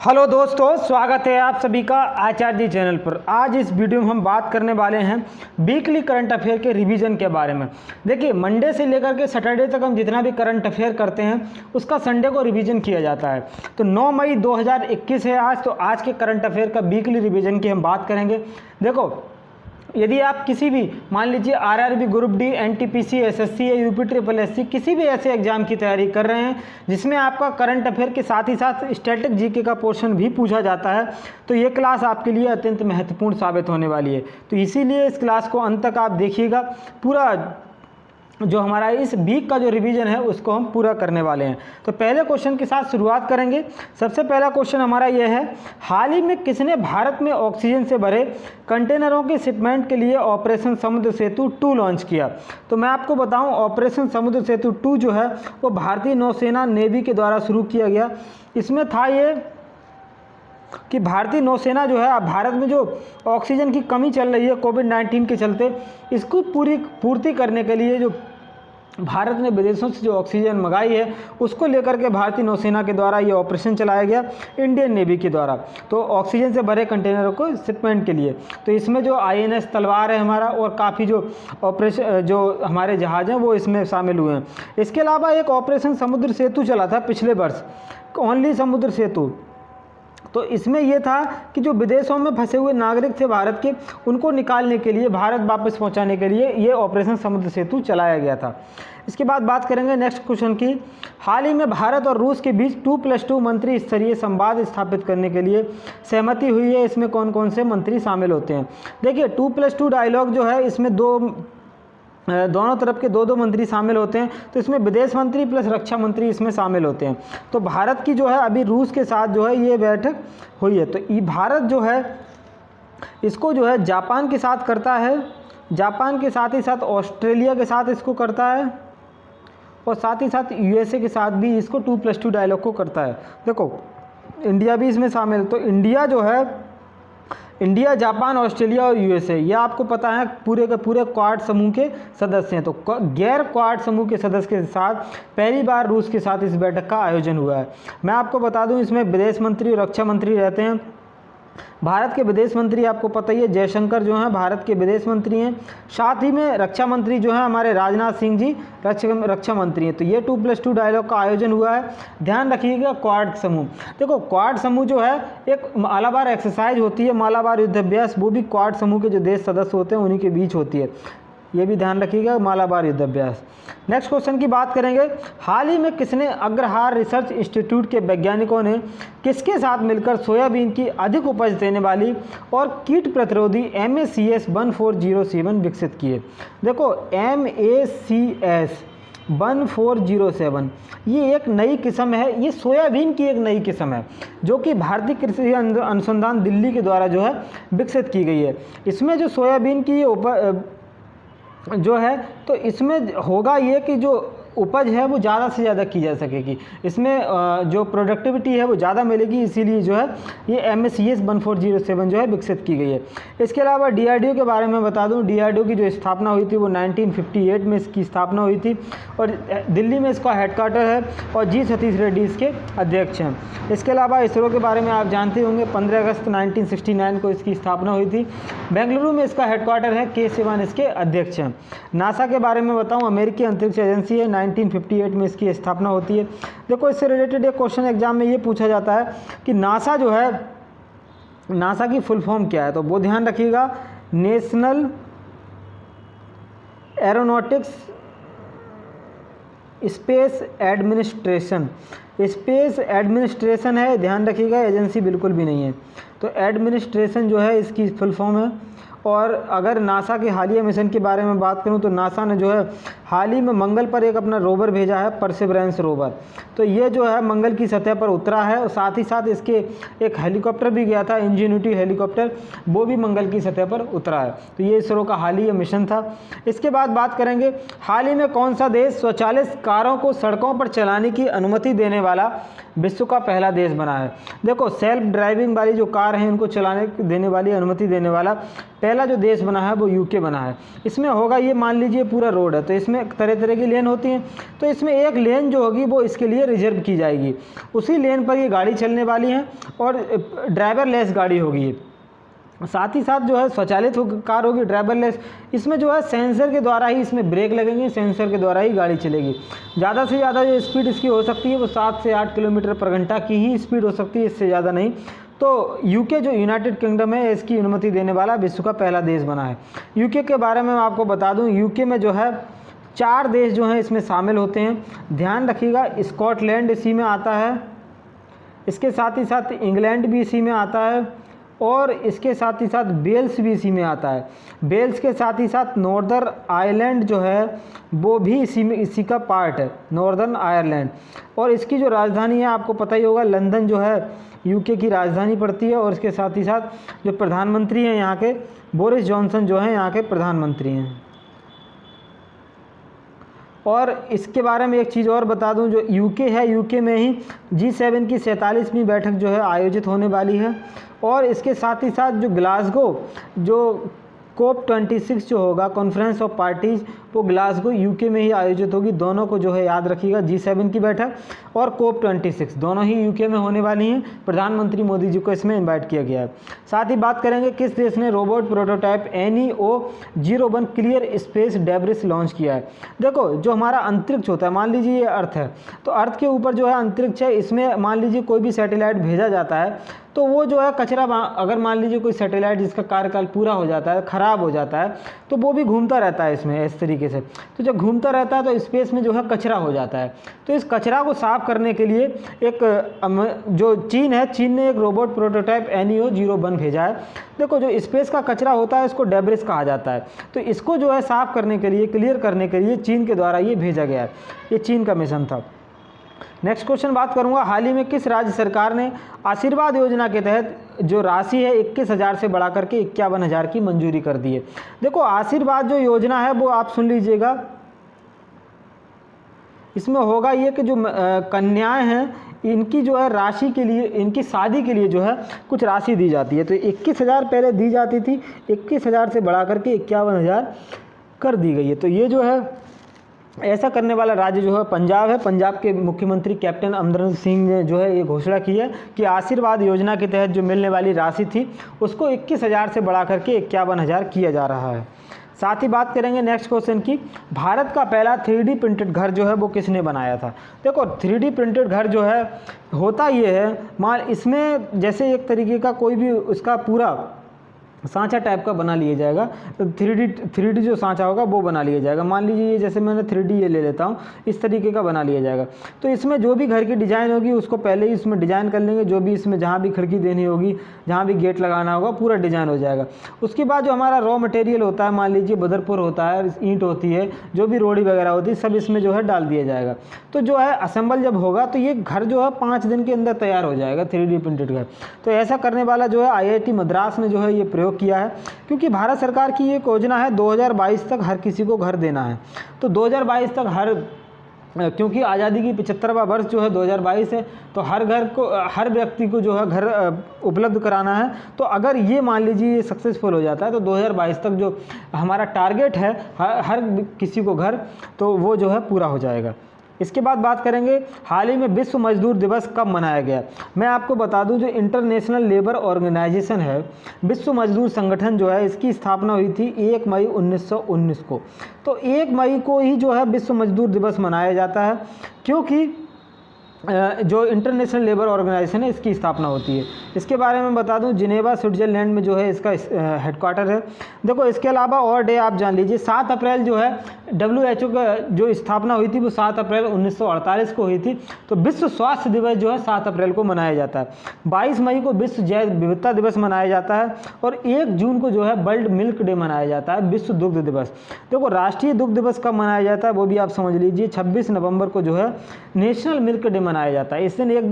Hello दोस्तों, स्वागत है आप सभी का आचार्य जी चैनल पर। आज इस वीडियो में हम बात करने वाले हैं वीकली करंट अफेयर के रिवीजन के बारे में। देखिए, मंडे से लेकर के सैटरडे तक हम जितना भी करंट अफेयर करते हैं उसका संडे को रिवीजन किया जाता है। तो 9 मई 2021 है आज, तो आज के करंट अफेयर का वीकली रिवीजन की हम बात करेंगे। देखो, यदि आप किसी भी मान लीजिए RRB, group D, NTPC, SSC या यूपी ट्रिपल एससी किसी भी ऐसे एग्जाम की तैयारी कर रहे हैं जिसमें आपका करंट अफेयर के साथ ही साथ स्टैटिक जीके का पोर्शन भी पूछा जाता है, तो ये क्लास आपके लिए अत्यंत महत्वपूर्ण साबित होने वाली है। तो इसीलिए इस क्लास को अंत तक आप देखिएगा। पूरा जो हमारा इस वीक का जो रिवीजन है उसको हम पूरा करने वाले हैं। तो पहले क्वेश्चन के साथ शुरुआत करेंगे। सबसे पहला क्वेश्चन हमारा यह है, हाल ही में किसने भारत में ऑक्सीजन से भरे कंटेनरों के शिपमेंट के लिए ऑपरेशन समुद्र सेतु 2 लॉन्च किया? तो मैं आपको बताऊं, ऑपरेशन समुद्र सेतु 2 जो है वो भारतीय नौसेना नेवी के द्वारा शुरू किया गया। इसमें था ये कि भारतीय नौसेना जो है, अब भारत में जो ऑक्सीजन की कमी चल रही है कोविड-19 के चलते, इसको पूर्ति करने के लिए जो भारत ने विदेशों से जो ऑक्सीजन मंगाई है उसको लेकर के भारतीय नौसेना के द्वारा ये ऑपरेशन चलाया गया इंडियन नेवी के द्वारा, तो ऑक्सीजन से भरे कंटेनरों को शिपमेंट के लिए। तो इसमें जो आईएनएस तलवार है हमारा, और काफ़ी जो ऑपरेशन जो हमारे जहाज़ हैं वो इसमें शामिल हुए हैं। इसके अलावा एक ऑपरेशन समुद्र सेतु चला था पिछले वर्ष, ओनली समुद्र सेतु। तो इसमें यह था कि जो विदेशों में फंसे हुए नागरिक थे भारत के, उनको निकालने के लिए, भारत वापस पहुंचाने के लिए ये ऑपरेशन समुद्र सेतु चलाया गया था। इसके बाद बात करेंगे नेक्स्ट क्वेश्चन की। हाल ही में भारत और रूस के बीच 2+2 मंत्री स्तरीय संवाद स्थापित करने के लिए सहमति हुई है। इसमें कौन कौन से मंत्री शामिल होते हैं? देखिए, 2+2 डायलॉग जो है इसमें दोनों तरफ के दो मंत्री शामिल होते हैं। तो इसमें विदेश मंत्री प्लस रक्षा मंत्री इसमें शामिल होते हैं। तो भारत की जो है अभी रूस के साथ जो है ये बैठक हुई है। तो ये भारत जो है इसको जो है जापान के साथ करता है, जापान के साथ ही साथ ऑस्ट्रेलिया के साथ इसको करता है, और साथ ही साथ यूएसए के साथ भी इसको 2+2 डायलॉग को करता है। देखो, इंडिया भी इसमें शामिल। तो इंडिया जो है, इंडिया, जापान, ऑस्ट्रेलिया और यूएसए, ये आपको पता है पूरे के पूरे क्वाड समूह के सदस्य हैं। तो गैर क्वाड समूह के सदस्य के साथ पहली बार रूस के साथ इस बैठक का आयोजन हुआ है। मैं आपको बता दूं, इसमें विदेश मंत्री और रक्षा मंत्री रहते हैं। भारत के विदेश मंत्री आपको पता ही है, जयशंकर जो हैं भारत के विदेश मंत्री हैं। साथ ही में रक्षा मंत्री जो हैं हमारे राजनाथ सिंह जी रक्षा मंत्री हैं। तो ये 2+2 डायलॉग का आयोजन हुआ है। ध्यान रखिएगा, क्वाड समूह। देखो, क्वाड समूह जो है एक मालाबार एक्सरसाइज होती है, मालाबार युद्ध अभ्यास, वो भी क्वाड समूह के जो देश सदस्य होते हैं उन्हीं के बीच होती है। ये भी ध्यान रखिएगा, मालाबार युद्ध अभ्यास। नेक्स्ट क्वेश्चन की बात करेंगे। हाल ही में किसने अग्रहार रिसर्च इंस्टीट्यूट के वैज्ञानिकों ने किसके साथ मिलकर सोयाबीन की अधिक उपज देने वाली और कीट प्रतिरोधी MACS 1407 विकसित किए? देखो, MACS 1407 ये एक नई किस्म है, ये सोयाबीन की एक नई किस्म है जो कि भारतीय कृषि अनुसंधान दिल्ली के द्वारा जो है विकसित की गई है। इसमें जो सोयाबीन की जो है, तो इसमें होगा ये कि जो उपज है वो ज़्यादा से ज़्यादा की जा सकेगी, इसमें जो प्रोडक्टिविटी है वो ज़्यादा मिलेगी, इसीलिए जो है ये MACS 1407 जो है विकसित की गई है। इसके अलावा DRDO के बारे में बता दूं, DRDO की जो स्थापना हुई थी वो 1958 में इसकी स्थापना हुई थी, और दिल्ली में इसका हेडक्वार्टर है, और G सतीश रेड्डी इसके अध्यक्ष हैं। इसके अलावा इसरो के बारे में आप जानते होंगे, 15 अगस्त 1969 को इसकी स्थापना हुई थी। बेंगलुरु में इसका हेडक्वार्टर है, K सिवान इसके अध्यक्ष हैं। नासा के बारे में बताऊँ, अमेरिकी अंतरिक्ष एजेंसी है, 1958 में इसकी स्थापना होती है। देखो, इससे रिलेटेड एक क्वेश्चन एग्जाम में ये पूछा जाता है कि नासा जो है, नासा की फुल फॉर्म क्या है? तो वो ध्यान रखिएगा, national aeronautics space administration. Space administration है, ध्यान रखिएगा, एजेंसी बिल्कुल भी नहीं है। तो एडमिनिस्ट्रेशन जो है इसकी फुल फॉर्म है। और अगर नासा के हालिया मिशन के बारे में बात करूं तो नासा ने जो है हाल ही में मंगल पर एक अपना रोवर भेजा है, परसिवरेंस रोवर। तो ये जो है मंगल की सतह पर उतरा है, और साथ ही साथ इसके एक हेलीकॉप्टर भी गया था, इंजेन्यूटी हेलीकॉप्टर, वो भी मंगल की सतह पर उतरा है। तो ये इसरो का हालिया मिशन था। इसके बाद बात करेंगे, हाल ही में कौन सा देश स्वचालित कारों को सड़कों पर चलाने की अनुमति देने वाला विश्व का पहला देश बना है? देखो, सेल्फ ड्राइविंग वाली जो कार हैं इनको चलाने देने वाली अनुमति देने वाला पहला जो देश बना है वो यूके बना है। इसमें होगा ये, मान लीजिए पूरा रोड है तो इसमें तरह तरह की लेन होती हैं, तो इसमें एक लेन जो होगी वो इसके लिए रिजर्व की जाएगी, उसी लेन पर ये गाड़ी चलने वाली है और ड्राइवर लेस गाड़ी होगी ये। साथ ही साथ जो है स्वचालित कार होगी, ड्राइवरलेस। इसमें जो है सेंसर के द्वारा ही इसमें ब्रेक लगेंगे, सेंसर के द्वारा ही गाड़ी चलेगी। ज़्यादा से ज़्यादा जो स्पीड इसकी हो सकती है वो 7 से 8 किलोमीटर पर घंटा की ही स्पीड हो सकती है, इससे ज़्यादा नहीं। तो यूके जो यूनाइटेड किंगडम है इसकी अनुमति देने वाला विश्व का पहला देश बना है। यूके के बारे में मैं आपको बता दूँ, यूके में जो है 4 देश जो हैं इसमें शामिल होते हैं, ध्यान रखिएगा। स्कॉटलैंड इसी में आता है, इसके साथ ही साथ इंग्लैंड भी इसी में आता है और इसके साथ ही साथ वेल्स भी इसी में आता है। वेल्स के साथ ही साथ नॉर्दर्न आयरलैंड जो है वो भी इसी का पार्ट है, नॉर्दर्न आयरलैंड। और इसकी जो राजधानी है आपको पता ही होगा, लंदन जो है यूके की राजधानी पड़ती है। और इसके साथ ही साथ जो प्रधानमंत्री हैं यहाँ के, बोरिस जॉनसन जो हैं यहाँ के प्रधानमंत्री हैं। और इसके बारे में एक चीज़ और बता दूं, जो यूके है, यूके में ही G7 की 47वीं बैठक जो है आयोजित होने वाली है। और इसके साथ ही साथ जो ग्लासगो, जो COP26 जो होगा, कॉन्फ्रेंस ऑफ पार्टीज़, वो ग्लासगो यूके में ही आयोजित होगी। दोनों को जो है याद रखिएगा, G7 की बैठक और COP26 दोनों ही यूके में होने वाली हैं। प्रधानमंत्री मोदी जी को इसमें इनवाइट किया गया है। साथ ही बात करेंगे किस देश ने robot prototype NEO-01 clear space debris launch किया है। देखो, जो हमारा अंतरिक्ष होता है, मान लीजिए ये अर्थ है, तो अर्थ के ऊपर जो है अंतरिक्ष है, इसमें मान लीजिए कोई भी सैटेलाइट भेजा जाता है तो वो जो है कचरा, अगर मान लीजिए कोई सैटेलाइट जिसका कार्यकाल पूरा हो जाता है, ख़राब हो जाता है, तो वो भी घूमता रहता है इसमें इस तरीके से। तो जब घूमता रहता है तो स्पेस में जो है कचरा हो जाता है। तो इस कचरा को साफ़ करने के लिए एक जो चीन है, चीन ने एक रोबोट प्रोटोटाइप NEO-01 भेजा है। देखो, जो स्पेस का कचरा होता है इसको डेब्रिस कहा जाता है। तो इसको जो है साफ़ करने के लिए, क्लियर करने के लिए चीन के द्वारा ये भेजा गया है। ये चीन का मिशन था। नेक्स्ट क्वेश्चन बात करूंगा, हाल ही में किस राज्य सरकार ने आशीर्वाद योजना के तहत जो राशि है 21,000 से बढ़ा करके 51,000 की मंजूरी कर दी है। देखो, आशीर्वाद जो योजना है वो आप सुन लीजिएगा, इसमें होगा ये कि जो कन्याएं हैं इनकी जो है राशि के लिए, इनकी शादी के लिए जो है कुछ राशि दी जाती है। तो 21,000 पहले दी जाती थी, 21,000 से बढ़ा करके 51,000 कर दी गई है। तो ये जो है ऐसा करने वाला राज्य जो है पंजाब है। पंजाब के मुख्यमंत्री कैप्टन अमरिंदर सिंह ने जो है ये घोषणा की है कि आशीर्वाद योजना के तहत जो मिलने वाली राशि थी उसको 21,000 से बढ़ा करके 51,000 किया जा रहा है। साथ ही बात करेंगे नेक्स्ट क्वेश्चन की, भारत का पहला 3D प्रिंटेड घर जो है वो किसने बनाया था। देखो, 3D प्रिंटेड घर जो है होता ये है, मान इसमें जैसे एक तरीके का कोई भी उसका पूरा सांचा टाइप का बना लिया जाएगा। तो 3D जो सांचा होगा वो बना लिया जाएगा। मान लीजिए ये जैसे मैंने 3D ये ले लेता हूँ, इस तरीके का बना लिया जाएगा। तो इसमें जो भी घर की डिज़ाइन होगी उसको पहले ही इसमें डिज़ाइन कर लेंगे, जो भी इसमें जहाँ भी खिड़की देनी होगी, जहाँ भी गेट लगाना होगा, पूरा डिज़ाइन हो जाएगा। उसके बाद जो हमारा रॉ मटेरियल होता है, मान लीजिए बदरपुर होता है, ईंट होती है, जो भी रोड़ी वगैरह होती है, सब इसमें जो है डाल दिया जाएगा। तो जो है असेंबल जब होगा तो ये घर जो है 5 दिन के अंदर तैयार हो जाएगा, 3D प्रिंटेड घर। तो ऐसा करने वाला जो है IIT मद्रास ने जो है ये प्रयोग किया है, क्योंकि भारत सरकार की ये योजना है 2022 तक हर किसी को घर देना है। तो 2022 तक क्योंकि आज़ादी की 75वां वर्ष जो है 2022 है, तो हर घर को, हर व्यक्ति को जो है घर उपलब्ध कराना है। तो अगर ये मान लीजिए ये सक्सेसफुल हो जाता है तो 2022 तक जो हमारा टारगेट है हर किसी को घर, तो वो जो है पूरा हो जाएगा। इसके बाद बात करेंगे हाल ही में विश्व मजदूर दिवस कब मनाया गया। मैं आपको बता दूं, जो इंटरनेशनल लेबर ऑर्गेनाइजेशन है, विश्व मजदूर संगठन जो है, इसकी स्थापना हुई थी 1 मई 1919 को। तो 1 मई को ही जो है विश्व मजदूर दिवस मनाया जाता है, क्योंकि जो इंटरनेशनल लेबर ऑर्गेनाइजेशन है इसकी स्थापना होती है। इसके बारे में बता दूं, जिनेवा स्विट्ज़रलैंड में जो है इसका हेडक्वार्टर है। देखो, इसके अलावा और डे आप जान लीजिए, 7 अप्रैल जो है WHO का जो स्थापना हुई थी वो 7 अप्रैल 1948 को हुई थी। तो विश्व स्वास्थ्य दिवस जो है 7 अप्रैल को मनाया जाता है। 22 मई को विश्व जैव विविधता दिवस मनाया जाता है और 1 जून को जो है वर्ल्ड मिल्क डे मनाया जाता है, विश्व दुग्ध दिवस। देखो, राष्ट्रीय दुग्ध दिवस कब मनाया जाता है वो भी आप समझ लीजिए, 26 नवंबर को जो है नेशनल मिल्क डे मनाया जाता है। इस दिन एक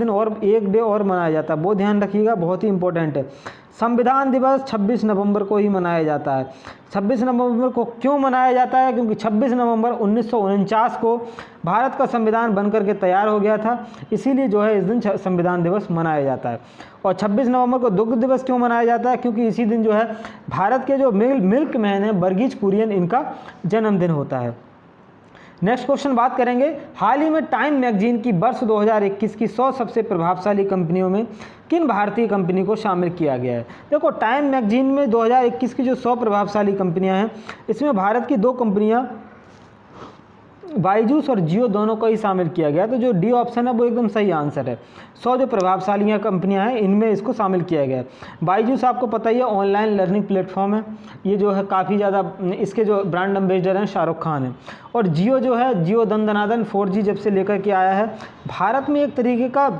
डे और मनाया जाता है, वो ध्यान रखिएगा, बहुत ही इंपॉर्टेंट है। संविधान दिवस 26 नवंबर को ही मनाया जाता है। 26 नवंबर को क्यों मनाया जाता है? क्योंकि 26 नवंबर 1949 को भारत का संविधान बनकर के तैयार हो गया था, इसीलिए जो है इस दिन संविधान दिवस मनाया जाता है। और 26 नवंबर को दुग्ध दिवस क्यों मनाया जाता है? क्योंकि इसी दिन जो है भारत के जो मिल्क मैन है वर्गीज कुरियन, इनका जन्मदिन होता है। नेक्स्ट क्वेश्चन बात करेंगे, हाल ही में टाइम मैगजीन की वर्ष 2021 की 100 सबसे प्रभावशाली कंपनियों में किन भारतीय कंपनी को शामिल किया गया है? देखो, टाइम मैगजीन में 2021 की जो 100 प्रभावशाली कंपनियां हैं, इसमें भारत की 2 कंपनियां बायजूस और जियो दोनों को ही शामिल किया गया। तो जो डी ऑप्शन है वो एकदम सही आंसर है। 100 जो प्रभावशाली कंपनियां हैं इनमें इसको शामिल किया गया है। बायजूस आपको पता ही है ऑनलाइन लर्निंग प्लेटफॉर्म है, ये जो है काफ़ी ज़्यादा, इसके जो ब्रांड एम्बेसडर हैं शाहरुख खान है। और जियो जो है, जियो दंदनादन 4G जब से लेकर के आया है, भारत में एक तरीके का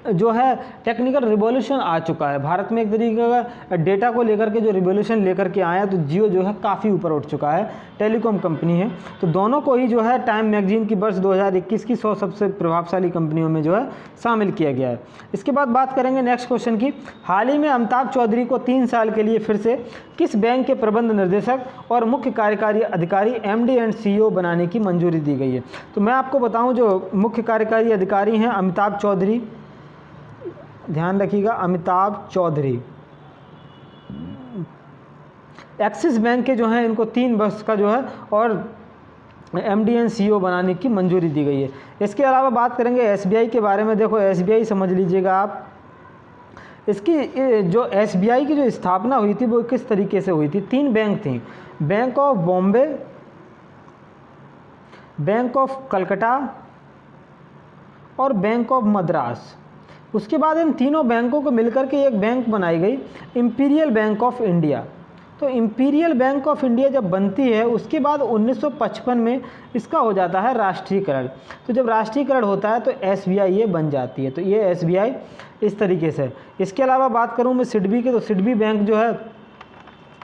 जो है टेक्निकल रिवॉल्यूशन आ चुका है। भारत में एक तरीके का डेटा को लेकर के जो रिवॉल्यूशन लेकर के आया, तो जियो जो है काफ़ी ऊपर उठ चुका है, टेलीकॉम कंपनी है। तो दोनों को ही जो है टाइम मैगजीन की वर्ष 2021 की 100 सबसे प्रभावशाली कंपनियों में जो है शामिल किया गया है। इसके बाद बात करेंगे नेक्स्ट क्वेश्चन की, हाल ही में अमिताभ चौधरी को 3 साल के लिए फिर से किस बैंक के प्रबंध निर्देशक और मुख्य कार्यकारी अधिकारी MD एंड CEO बनाने की मंजूरी दी गई है? तो मैं आपको बताऊँ, जो मुख्य कार्यकारी अधिकारी हैं अमिताभ चौधरी, ध्यान रखिएगा, अमिताभ चौधरी एक्सिस बैंक के जो हैं इनको 3 वर्ष का जो है और MD एंड CEO बनाने की मंजूरी दी गई है। इसके अलावा बात करेंगे SBI के बारे में। देखो, SBI समझ लीजिएगा आप, इसकी जो SBI की जो स्थापना हुई थी वो किस तरीके से हुई थी? 3 बैंक थी, bank of Bombay, bank of Calcutta और बैंक ऑफ मद्रास। उसके बाद इन तीनों बैंकों को मिलकर के एक बैंक बनाई गई, इंपीरियल बैंक ऑफ इंडिया। तो इंपीरियल बैंक ऑफ इंडिया जब बनती है, उसके बाद 1955 में इसका हो जाता है राष्ट्रीयकरण। तो जब राष्ट्रीयकरण होता है तो SBI ये बन जाती है। तो ये SBI इस तरीके से। इसके अलावा बात करूँ मैं सिडबी की, तो सिडबी बैंक जो है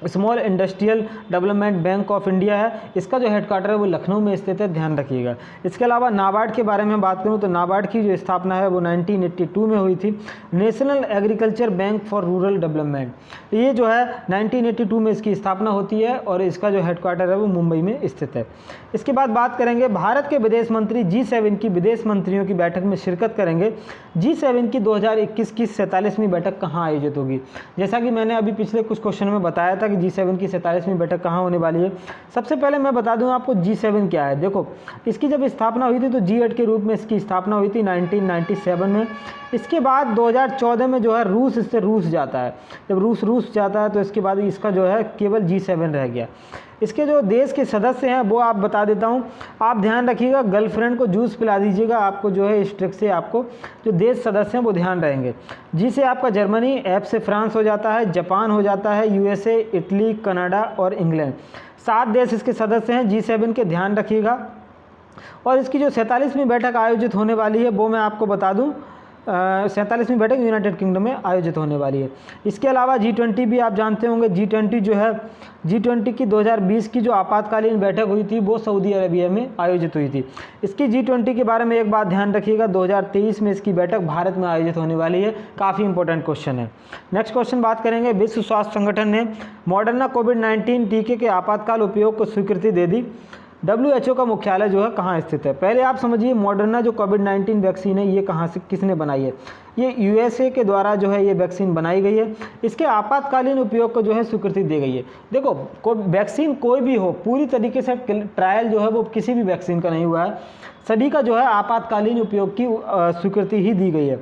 small industrial development bank of India है, इसका जो हेडक्वार्टर है वो लखनऊ में स्थित है, ध्यान रखिएगा। इसके अलावा नाबार्ड के बारे में बात करूं तो नाबार्ड की जो स्थापना है वो 1982 में हुई थी। National agriculture bank for rural development, ये जो है 1982 में इसकी स्थापना होती है और इसका जो हेडक्वार्टर है वो मुंबई में स्थित है। इसके बाद बात करेंगे, भारत के विदेश मंत्री G7 की विदेश मंत्रियों की बैठक में शिरकत करेंगे। G7 की 2021 की 47वीं बैठक कहाँ आयोजित होगी? जैसा कि मैंने अभी पिछले कुछ क्वेश्चन में बताया था कि G7 की 47वीं बैठक कहाँ होने वाली है। सबसे पहले मैं बता दूं आपको G7 क्या है। देखो, इसकी जब स्थापना हुई थी तो G8 के रूप में इसकी स्थापना हुई थी 1997 में। इसके बाद 2014 में जो है रूस इससे रूस जाता है। जब रूस जाता है तो इसके बाद इसका जो है केवल G7 रह गया। इसके जो देश के सदस्य हैं वो आप बता देता हूँ, आप ध्यान रखिएगा, गर्लफ्रेंड को जूस पिला दीजिएगा, आपको जो है इस ट्रिक से आपको जो देश सदस्य हैं वो ध्यान रहेंगे। जी से आपका जर्मनी, एफ से फ्रांस हो जाता है, जापान हो जाता है, USA, इटली, कनाडा और इंग्लैंड। 7 देश इसके सदस्य हैं G7 के, ध्यान रखिएगा। और इसकी जो 47वीं बैठक आयोजित होने वाली है वो मैं आपको बता दूँ, 47वीं बैठक यूनाइटेड किंगडम में आयोजित होने वाली है। इसके अलावा G20 भी आप जानते होंगे। G20 जो है, G20 की 2020 की जो आपातकालीन बैठक हुई थी वो सऊदी अरबिया में आयोजित हुई थी। इसकी G20 के बारे में एक बात ध्यान रखिएगा, 2023 में इसकी बैठक भारत में आयोजित होने वाली है। काफ़ी इंपॉर्टेंट क्वेश्चन है। नेक्स्ट क्वेश्चन बात करेंगे, विश्व स्वास्थ्य संगठन ने मॉडर्ना कोविड-19 टीके के आपातकाल उपयोग को स्वीकृति दे दी। WHO का मुख्यालय जो है कहाँ स्थित है? पहले आप समझिए, मॉडर्ना जो कोविड-19 वैक्सीन है ये कहाँ से, किसने बनाई है? ये USA के द्वारा जो है ये वैक्सीन बनाई गई है। इसके आपातकालीन उपयोग को जो है स्वीकृति दी गई है। देखो, वैक्सीन कोई भी हो, पूरी तरीके से ट्रायल जो है वो किसी भी वैक्सीन का नहीं हुआ है, सभी का जो है आपातकालीन उपयोग की स्वीकृति ही दी गई है।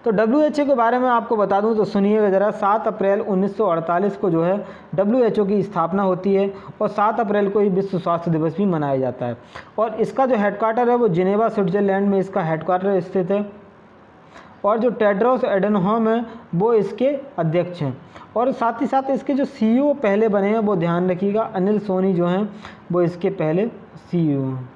तो WHO के बारे में आपको बता दूं तो सुनिएगा ज़रा, 7 अप्रैल 1948 को जो है WHO की स्थापना होती है और 7 अप्रैल को ही विश्व स्वास्थ्य दिवस भी मनाया जाता है। और इसका जो हेडक्वार्टर है वो जिनेवा, स्विट्ज़रलैंड में इसका हेडक्वार्टर स्थित है। और जो टेड्रोस एडनॉम है वो इसके अध्यक्ष हैं। और साथ ही साथ इसके जो CEO पहले बने हैं वो ध्यान रखिएगा, अनिल सोनी जो हैं वो इसके पहले CEO हैं।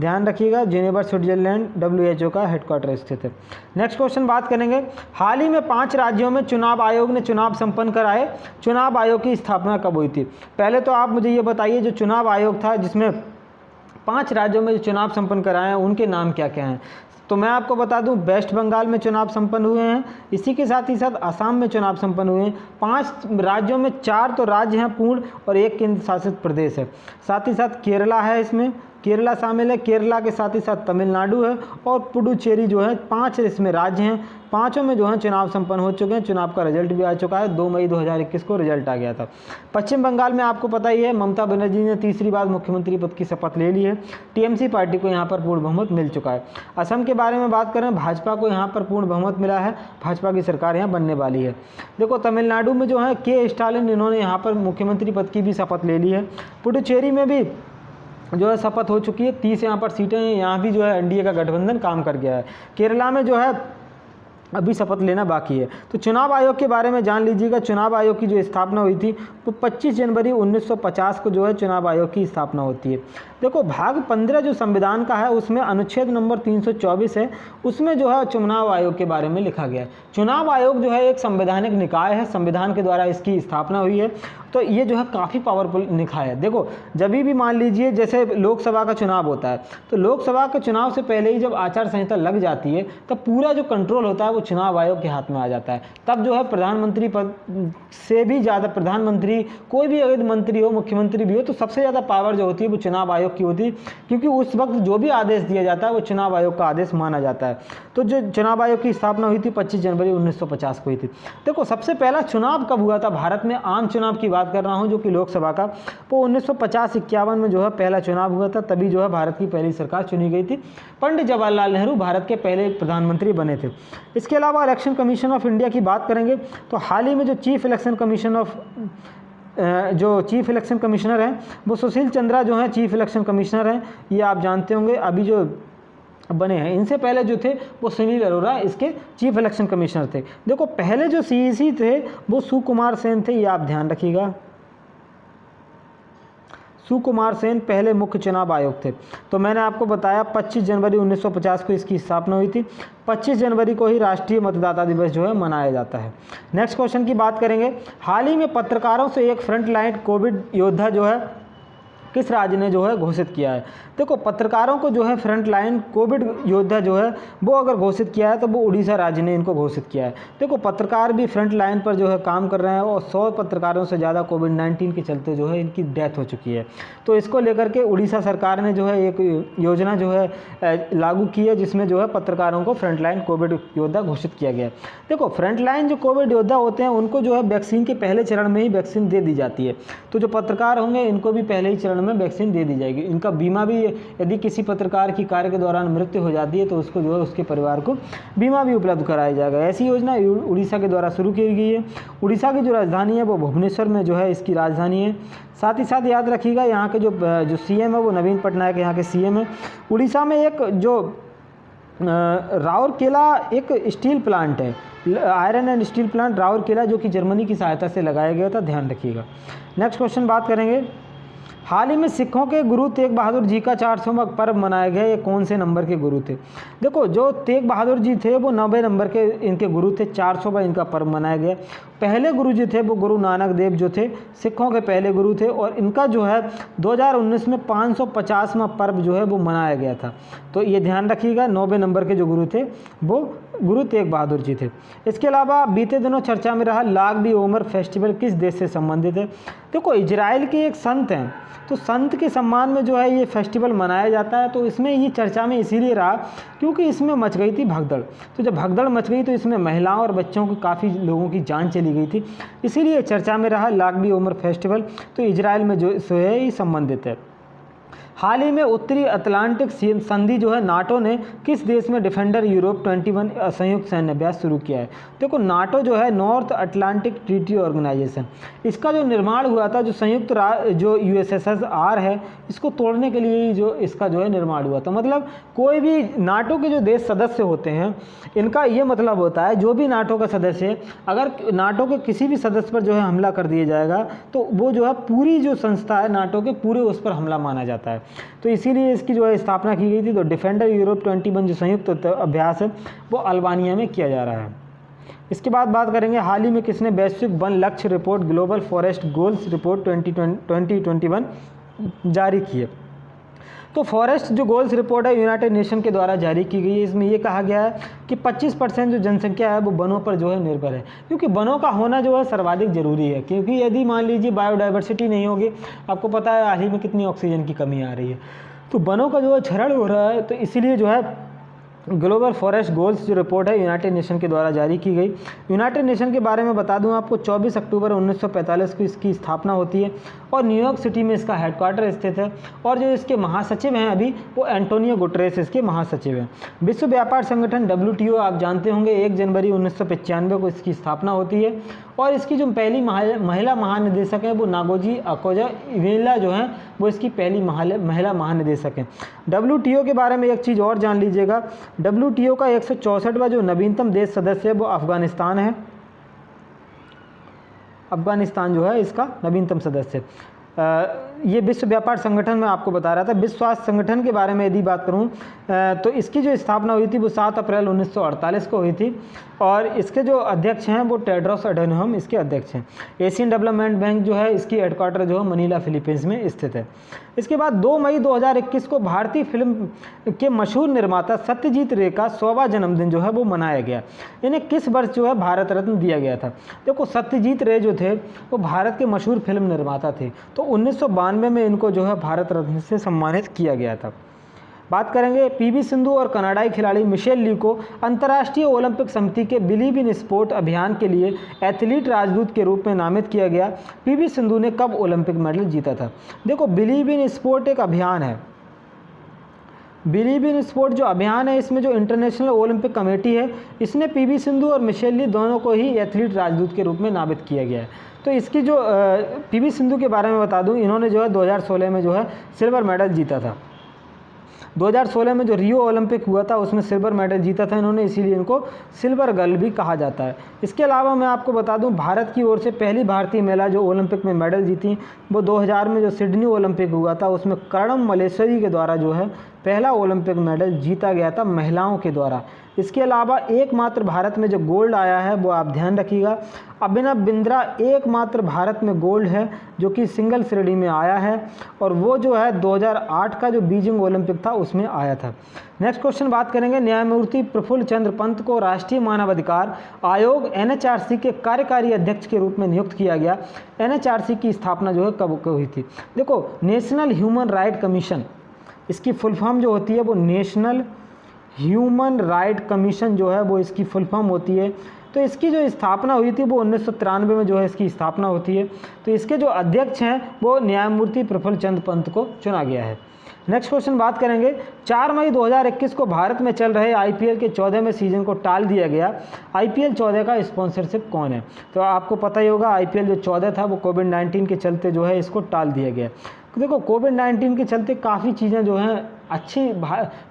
ध्यान रखिएगा, जिनेवा, स्विट्जरलैंड WHO का हेडक्वार्टर स्थित है। नेक्स्ट क्वेश्चन बात करेंगे, हाल ही में 5 राज्यों में चुनाव आयोग ने चुनाव संपन्न कराए। चुनाव आयोग की स्थापना कब हुई थी? पहले तो आप मुझे ये बताइए, जो चुनाव आयोग था जिसमें 5 राज्यों में जो चुनाव संपन्न कराए हैं उनके नाम क्या क्या हैं। तो मैं आपको बता दूं, वेस्ट बंगाल में चुनाव संपन्न हुए हैं, इसी के साथ ही साथ असम में चुनाव संपन्न हुए हैं। 5 राज्यों में 4 तो राज्य हैं पूर्ण और 1 केंद्र शासित प्रदेश है। साथ ही साथ केरला है, इसमें केरला शामिल है। केरला के साथ ही साथ तमिलनाडु है और पुडुचेरी जो है। 5 इसमें राज्य हैं, 5 में जो है चुनाव संपन्न हो चुके हैं। चुनाव का रिजल्ट भी आ चुका है, 2 मई 2021 को रिजल्ट आ गया था। पश्चिम बंगाल में आपको पता ही है, ममता बनर्जी ने तीसरी बार मुख्यमंत्री पद की शपथ ले ली है। टीएमसी पार्टी को यहाँ पर पूर्ण बहुमत मिल चुका है। असम के बारे में बात करें, भाजपा को यहाँ पर पूर्ण बहुमत मिला है, भाजपा की सरकार यहाँ बनने वाली है। देखो तमिलनाडु में जो है के स्टालिन, इन्होंने यहाँ पर मुख्यमंत्री पद की भी शपथ ले ली है। पुडुचेरी में भी जो है शपथ हो चुकी है, 30 यहाँ पर सीटें हैं, यहाँ भी जो है एनडीए का गठबंधन काम कर गया है। केरला में जो है अभी शपथ लेना बाकी है। तो चुनाव आयोग के बारे में जान लीजिएगा। चुनाव आयोग की जो स्थापना हुई थी वो 25 जनवरी 1950 को जो है चुनाव आयोग की स्थापना होती है। देखो भाग 15 जो संविधान का है उसमें अनुच्छेद नंबर 324 है, उसमें जो है चुनाव आयोग के बारे में लिखा गया है। चुनाव आयोग जो है एक संवैधानिक निकाय है, संविधान के द्वारा इसकी स्थापना हुई है। तो ये जो है काफ़ी पावरफुल निकाय है। देखो जब भी मान लीजिए जैसे लोकसभा का चुनाव होता है, तो लोकसभा के चुनाव से पहले ही जब आचार संहिता लग जाती है तब पूरा जो कंट्रोल होता है वो चुनाव आयोग के हाथ में आ जाता है। तब जो है प्रधानमंत्री पद से भी ज़्यादा, प्रधानमंत्री कोई भी अगर मंत्री हो, मुख्यमंत्री भी हो, तो सबसे ज़्यादा पावर जो होती है वो चुनाव आयोग की होती है, क्योंकि उस वक्त जो भी आदेश दिया जाता है वो चुनाव आयोग का आदेश माना जाता है। तो जो चुनाव आयोग की स्थापना हुई थी 25 जनवरी 1950 को हुई थी। देखो सबसे पहला चुनाव कब हुआ था भारत में, आम चुनाव की बात कर रहा हूँ जो कि लोकसभा का, वो 1950-51 में जो है पहला चुनाव हुआ था। तभी जो है भारत की पहली सरकार चुनी गई थी। पंडित जवाहरलाल नेहरू भारत के पहले प्रधानमंत्री बने थे। इसके अलावा इलेक्शन कमीशन ऑफ इंडिया की बात करेंगे तो हाल ही में जो चीफ इलेक्शन कमिश्नर हैं वो सुशील चंद्रा जो हैं चीफ इलेक्शन कमिश्नर हैं, ये आप जानते होंगे, अभी जो बने हैं। इनसे पहले जो थे वो सुनील अरोड़ा इसके चीफ इलेक्शन कमिश्नर थे। देखो पहले जो सीईसी थे वो सुकुमार सेन थे, ये आप ध्यान रखिएगा। सुकुमार सेन पहले मुख्य चुनाव आयोग थे। तो मैंने आपको बताया 25 जनवरी 1950 को इसकी स्थापना हुई थी। 25 जनवरी को ही राष्ट्रीय मतदाता दिवस जो है मनाया जाता है। नेक्स्ट क्वेश्चन की बात करेंगे। हाल ही में पत्रकारों से एक फ्रंट लाइन कोविड योद्धा जो है किस राज्य ने जो है घोषित किया है। देखो पत्रकारों को जो है फ्रंट लाइन कोविड योद्धा जो है वो अगर घोषित किया है तो वो उड़ीसा राज्य ने इनको घोषित किया है। देखो पत्रकार भी फ्रंट लाइन पर जो है काम कर रहे हैं और 100 पत्रकारों से ज़्यादा कोविड-19 के चलते जो है इनकी डेथ हो चुकी है। तो इसको लेकर के उड़ीसा सरकार ने जो है एक योजना जो है लागू की है, जिसमें जो है पत्रकारों को फ्रंट लाइन कोविड योद्धा घोषित किया गया है। देखो फ्रंट लाइन जो कोविड योद्धा होते हैं उनको जो है वैक्सीन के पहले चरण में ही वैक्सीन दे दी जाती है। तो जो पत्रकार होंगे इनको भी पहले ही चरण में वैक्सीन दे दी जाएगी। इनका बीमा भी, यदि किसी पत्रकार की कार्य के दौरान मृत्यु हो जाती है तो उसको जो है उसके परिवार को बीमा भी उपलब्ध कराया जाएगा। ऐसी योजना उड़ीसा के द्वारा शुरू की गई है। उड़ीसा की जो राजधानी है वो भुवनेश्वर में जो है इसकी राजधानी है। साथ ही साथ याद रखिएगा यहाँ के जो सीएम है वो नवीन पटनायक यहाँ के सीएम है। उड़ीसा में एक जो राउरकेला एक स्टील प्लांट है, iron and steel plant Rourkela, जो कि जर्मनी की सहायता से लगाया गया था, ध्यान रखिएगा। नेक्स्ट क्वेश्चन बात करेंगे। हाल ही में सिखों के गुरु तेग बहादुर जी का 400वां पर्व मनाया गया। ये कौन से नंबर के गुरु थे? देखो जो तेग बहादुर जी थे वो 90 नंबर के इनके गुरु थे। 400वां इनका पर्व मनाया गया। पहले गुरु जी थे वो गुरु नानक देव जो थे सिखों के पहले गुरु थे, और इनका जो है 2019 में 550वां पर्व जो है वो मनाया गया था। तो ये ध्यान रखिएगा, 90 नंबर के जो गुरु थे वो गुरु तेग बहादुर जी थे। इसके अलावा बीते दिनों चर्चा में रहा लाग दी ओमर फेस्टिवल किस देश से संबंधित है? देखो इजराइल के एक संत हैं, तो संत के सम्मान में जो है ये फेस्टिवल मनाया जाता है। तो इसमें ये चर्चा में इसीलिए रहा क्योंकि इसमें मच गई थी भगदड़। तो जब भगदड़ मच गई तो इसमें महिलाओं और बच्चों की काफ़ी लोगों की जान चली गई थी, इसीलिए चर्चा में रहा लाग दी ओमर फेस्टिवल। तो इजराइल में जो है ये संबंधित है। हाल ही में उत्तरी अटलांटिक संधि जो है नाटो ने किस देश में डिफेंडर यूरोप 21 संयुक्त सैन्य अभ्यास शुरू किया है? देखो नाटो जो है नॉर्थ अटलांटिक ट्रीटी ऑर्गेनाइजेशन, इसका जो निर्माण हुआ था, जो संयुक्त जो USSR है, इसको तोड़ने के लिए जो इसका जो है निर्माण हुआ था। मतलब कोई भी नाटो के जो देश सदस्य होते हैं इनका ये मतलब होता है, जो भी नाटो का सदस्य है, अगर नाटो के किसी भी सदस्य पर जो है हमला कर दिया जाएगा तो वो जो है पूरी जो संस्था है नाटो के पूरे उस पर हमला माना जाता है। तो इसीलिए इसकी जो है स्थापना की गई थी। तो डिफेंडर यूरोप 21 जो संयुक्त अभ्यास है वो अल्बानिया में किया जा रहा है। इसके बाद बात करेंगे हाल ही में किसने वैश्विक वन लक्ष्य report global forest goals report 2021 जारी की है? तो फॉरेस्ट जो गोल्स रिपोर्ट है यूनाइटेड नेशन के द्वारा जारी की गई है, इसमें ये कहा गया है कि 25% जो जनसंख्या है वो वनों पर जो है निर्भर है, क्योंकि वनों का होना जो है सर्वाधिक जरूरी है। क्योंकि यदि मान लीजिए बायोडाइवर्सिटी नहीं होगी, आपको पता है हाल ही में कितनी ऑक्सीजन की कमी आ रही है, तो वनों का जो है क्षरण हो रहा है। तो इसीलिए जो है ग्लोबल फॉरेस्ट गोल्स जो रिपोर्ट है यूनाइटेड नेशन के द्वारा जारी की गई। यूनाइटेड नेशन के बारे में बता दूं आपको, 24 अक्टूबर 1945 को इसकी स्थापना होती है और न्यूयॉर्क सिटी में इसका हेडक्वार्टर स्थित है। और जो इसके महासचिव हैं अभी वो एंटोनियो गुटेरेस इसके महासचिव हैं। विश्व व्यापार संगठन WTO आप जानते होंगे 1 जनवरी 1995 को इसकी स्थापना होती है और इसकी जो पहली महिला महानिदेशक है वो नागोजी अकोजा-इवेला जो हैं वो इसकी पहली महिला महानिदेशक हैं। WTO के बारे में एक चीज़ और जान लीजिएगा, WTO का 164वां जो नवीनतम देश सदस्य है वो अफगानिस्तान है। अफगानिस्तान जो है इसका नवीनतम सदस्य। ये विश्व व्यापार संगठन में आपको बता रहा था। विश्व स्वास्थ्य संगठन के बारे में यदि बात करूं तो इसकी जो स्थापना हुई थी वो 7 अप्रैल 1948 को हुई थी और इसके जो अध्यक्ष हैं वो टेड्रोस अधनोम इसके अध्यक्ष हैं। एशियन डेवलपमेंट बैंक जो है इसकी हेडक्वार्टर जो है मनीला फिलीपींस में स्थित है। इसके बाद 2 मई 2021 को भारतीय फिल्म के मशहूर निर्माता सत्यजीत रे का 100वां जन्मदिन जो है वो मनाया गया। इन्हें किस वर्ष जो है भारत रत्न दिया गया था? देखो सत्यजीत रे जो थे वो भारत के मशहूर फिल्म निर्माता थे, तो 1992 में इनको जो है भारत रत्न से सम्मानित किया गया था। बात करेंगे PV सिंधु और कनाडाई खिलाड़ी मिशेल ली को अंतर्राष्ट्रीय ओलंपिक समिति के बिलीव इन स्पोर्ट अभियान के लिए एथलीट राजदूत के रूप में नामित किया गया। PV सिंधु ने कब ओलंपिक मेडल जीता था? देखो बिलीव इन स्पोर्ट एक अभियान है। बिलीव इन स्पोर्ट जो अभियान है इसमें जो इंटरनेशनल ओलंपिक कमेटी है इसने PV सिंधु और मिशेल ली दोनों को ही एथलीट राजदूत के रूप में नामित किया गया है। तो इसकी जो PV सिंधु के बारे में बता दूं, इन्होंने जो है 2016 में जो है सिल्वर मेडल जीता था। 2016 में जो रियो ओलंपिक हुआ था उसमें सिल्वर मेडल जीता था इन्होंने, इसीलिए इनको सिल्वर गर्ल भी कहा जाता है। इसके अलावा मैं आपको बता दूं भारत की ओर से पहली भारतीय महिला जो ओलंपिक में मेडल जीती वो 2000 में जो सिडनी ओलंपिक हुआ था उसमें कर्णम मलेश्वरी के द्वारा जो है पहला ओलंपिक मेडल जीता गया था महिलाओं के द्वारा। इसके अलावा एकमात्र भारत में जो गोल्ड आया है वो आप ध्यान रखिएगा, अभिनव बिंद्रा एकमात्र भारत में गोल्ड है जो कि सिंगल श्रेणी में आया है और वो जो है 2008 का जो बीजिंग ओलंपिक था उसमें आया था। नेक्स्ट क्वेश्चन बात करेंगे, न्यायमूर्ति प्रफुल्ल चंद्र पंत को राष्ट्रीय मानवाधिकार आयोग NHRC के कार्यकारी अध्यक्ष के रूप में नियुक्त किया गया। NHRC की स्थापना जो है कब हुई थी? देखो नेशनल ह्यूमन राइट कमीशन, इसकी फुल फॉर्म जो होती है वो नेशनल ह्यूमन राइट कमीशन जो है वो इसकी फुल फॉर्म होती है। तो इसकी जो स्थापना हुई थी वो 1993 में जो है इसकी स्थापना होती है। तो इसके जो अध्यक्ष हैं वो न्यायमूर्ति प्रफुल्ल चंद्र पंत को चुना गया है। नेक्स्ट क्वेश्चन बात करेंगे, 4 मई 2021 को भारत में चल रहे IPL के 14वें सीजन को टाल दिया गया। IPL 14 का स्पॉन्सरशिप कौन है? तो आपको पता ही होगा IPL जो 14 था वो कोविड-19 के चलते जो है इसको टाल दिया गया। देखो कोविड-19 के चलते काफ़ी चीज़ें जो हैं अच्छी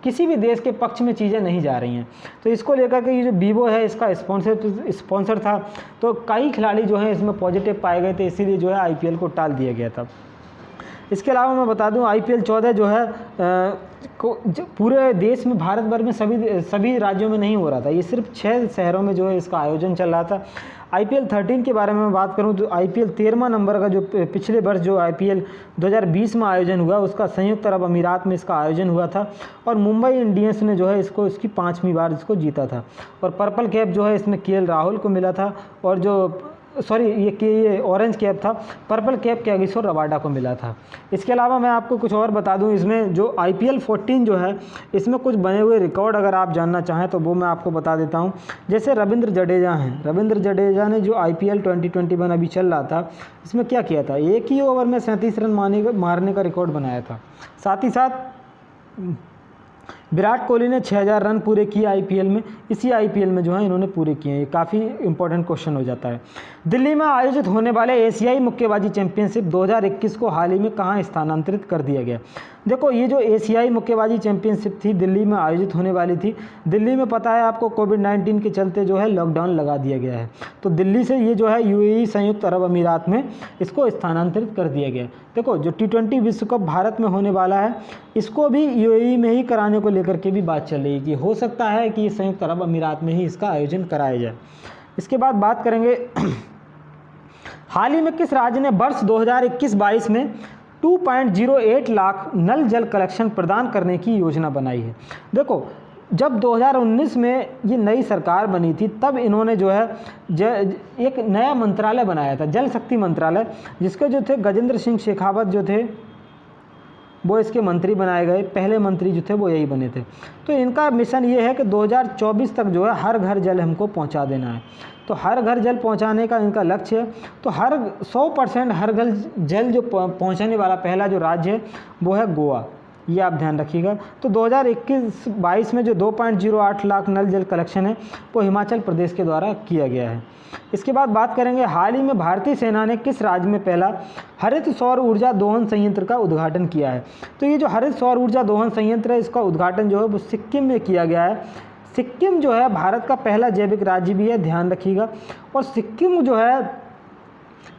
किसी भी देश के पक्ष में चीज़ें नहीं जा रही हैं, तो इसको लेकर के ये जो वीवो है इसका स्पॉन्सर था, तो कई खिलाड़ी जो हैं इसमें पॉजिटिव पाए गए थे, इसीलिए जो है IPL को टाल दिया गया था। इसके अलावा मैं बता दूं IPL 14 जो है पूरे देश में भारत भर में सभी राज्यों में नहीं हो रहा था, ये सिर्फ 6 शहरों में जो है इसका आयोजन चल रहा था। IPL 13 के बारे में बात करूं तो IPL 13वां नंबर का जो पिछले वर्ष जो IPL 2020 में आयोजन हुआ उसका संयुक्त अरब अमीरात में इसका आयोजन हुआ था और मुंबई इंडियंस ने जो है इसको इसकी 5वीं बार इसको जीता था और पर्पल कैप जो है इसमें KL राहुल को मिला था और जो ये ऑरेंज कैप था पर्पल कैप कागिसो रबाडा को मिला था। इसके अलावा मैं आपको कुछ और बता दूं, इसमें जो IPL 14 जो है इसमें कुछ बने हुए रिकॉर्ड अगर आप जानना चाहें तो वो मैं आपको बता देता हूं। जैसे रविंद्र जडेजा हैं, रविंद्र जडेजा ने जो IPL 2021 अभी चल रहा था इसमें क्या किया था, एक ही ओवर में 37 रन मारने का रिकॉर्ड बनाया था। साथ ही साथ विराट कोहली ने 6000 रन पूरे किए IPL में, इसी IPL में जो है इन्होंने पूरे किए हैं। ये काफ़ी इंपॉर्टेंट क्वेश्चन हो जाता है। दिल्ली में आयोजित होने वाले एशियाई मुक्केबाजी चैंपियनशिप 2021 को हाल ही में कहाँ स्थानांतरित कर दिया गया? देखो ये जो एशियाई मुक्केबाजी चैंपियनशिप थी दिल्ली में आयोजित होने वाली थी, दिल्ली में पता है आपको कोविड-19 के चलते जो है लॉकडाउन लगा दिया गया है, तो दिल्ली से ये जो है UAE संयुक्त अरब अमीरात में इसको स्थानांतरित कर दिया गया। देखो जो T20 विश्व कप भारत में होने वाला है इसको भी UAE में ही कराने को लेकर के भी बात चल रही है कि हो सकता है कि संयुक्त अरब अमीरात में ही इसका आयोजन कराया जाए। इसके बाद बात करेंगे हाल ही में किस राज्य ने वर्ष 2021-22 में 2.08 लाख नल जल कलेक्शन प्रदान करने की योजना बनाई है। देखो, जब 2019 में ये नई सरकार बनी थी तब इन्होंने जो है एक नया मंत्रालय बनाया था, जल शक्ति मंत्रालय, जिसके जो थे गजेंद्र सिंह शेखावत जो थे वो इसके मंत्री बनाए गए। पहले मंत्री जो थे वो यही बने थे। तो इनका मिशन ये है कि 2024 तक जो है हर घर जल हमको पहुंचा देना है। तो हर घर जल पहुंचाने का इनका लक्ष्य है। तो हर 100% हर घर जल जो पहुंचाने वाला पहला जो राज्य है वो है गोवा, ये आप ध्यान रखिएगा। तो 2021-22 में जो 2.08 लाख नल जल कलेक्शन है वो हिमाचल प्रदेश के द्वारा किया गया है। इसके बाद बात करेंगे, हाल ही में भारतीय सेना ने किस राज्य में पहला हरित सौर ऊर्जा दोहन संयंत्र का उद्घाटन किया है। तो ये जो हरित सौर ऊर्जा दोहन संयंत्र है इसका उद्घाटन जो है वो सिक्किम में किया गया है। सिक्किम जो है भारत का पहला जैविक राज्य भी है, ध्यान रखिएगा। और सिक्किम जो है,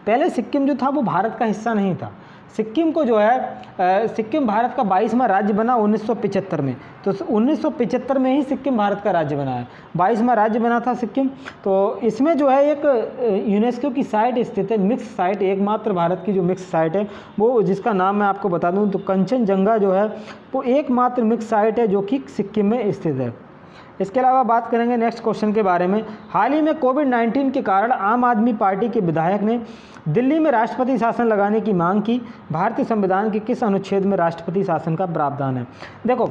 पहले सिक्किम जो था वो भारत का हिस्सा नहीं था। सिक्किम को जो है सिक्किम भारत का 22वां राज्य बना 1975 में। तो 1975 में ही सिक्किम भारत का राज्य बना है, 22वां राज्य बना था सिक्किम। तो इसमें जो है एक यूनेस्को की साइट स्थित है, मिक्स साइट, एकमात्र भारत की जो मिक्स साइट है वो, जिसका नाम मैं आपको बता दूं तो कंचनजंगा जो है वो एकमात्र मिक्स साइट है जो कि सिक्किम में स्थित है। इसके अलावा बात करेंगे नेक्स्ट क्वेश्चन के बारे में। हाल ही में कोविड-19 के कारण आम आदमी पार्टी के विधायक ने दिल्ली में राष्ट्रपति शासन लगाने की मांग की। भारतीय संविधान के किस अनुच्छेद में राष्ट्रपति शासन का प्रावधान है। देखो,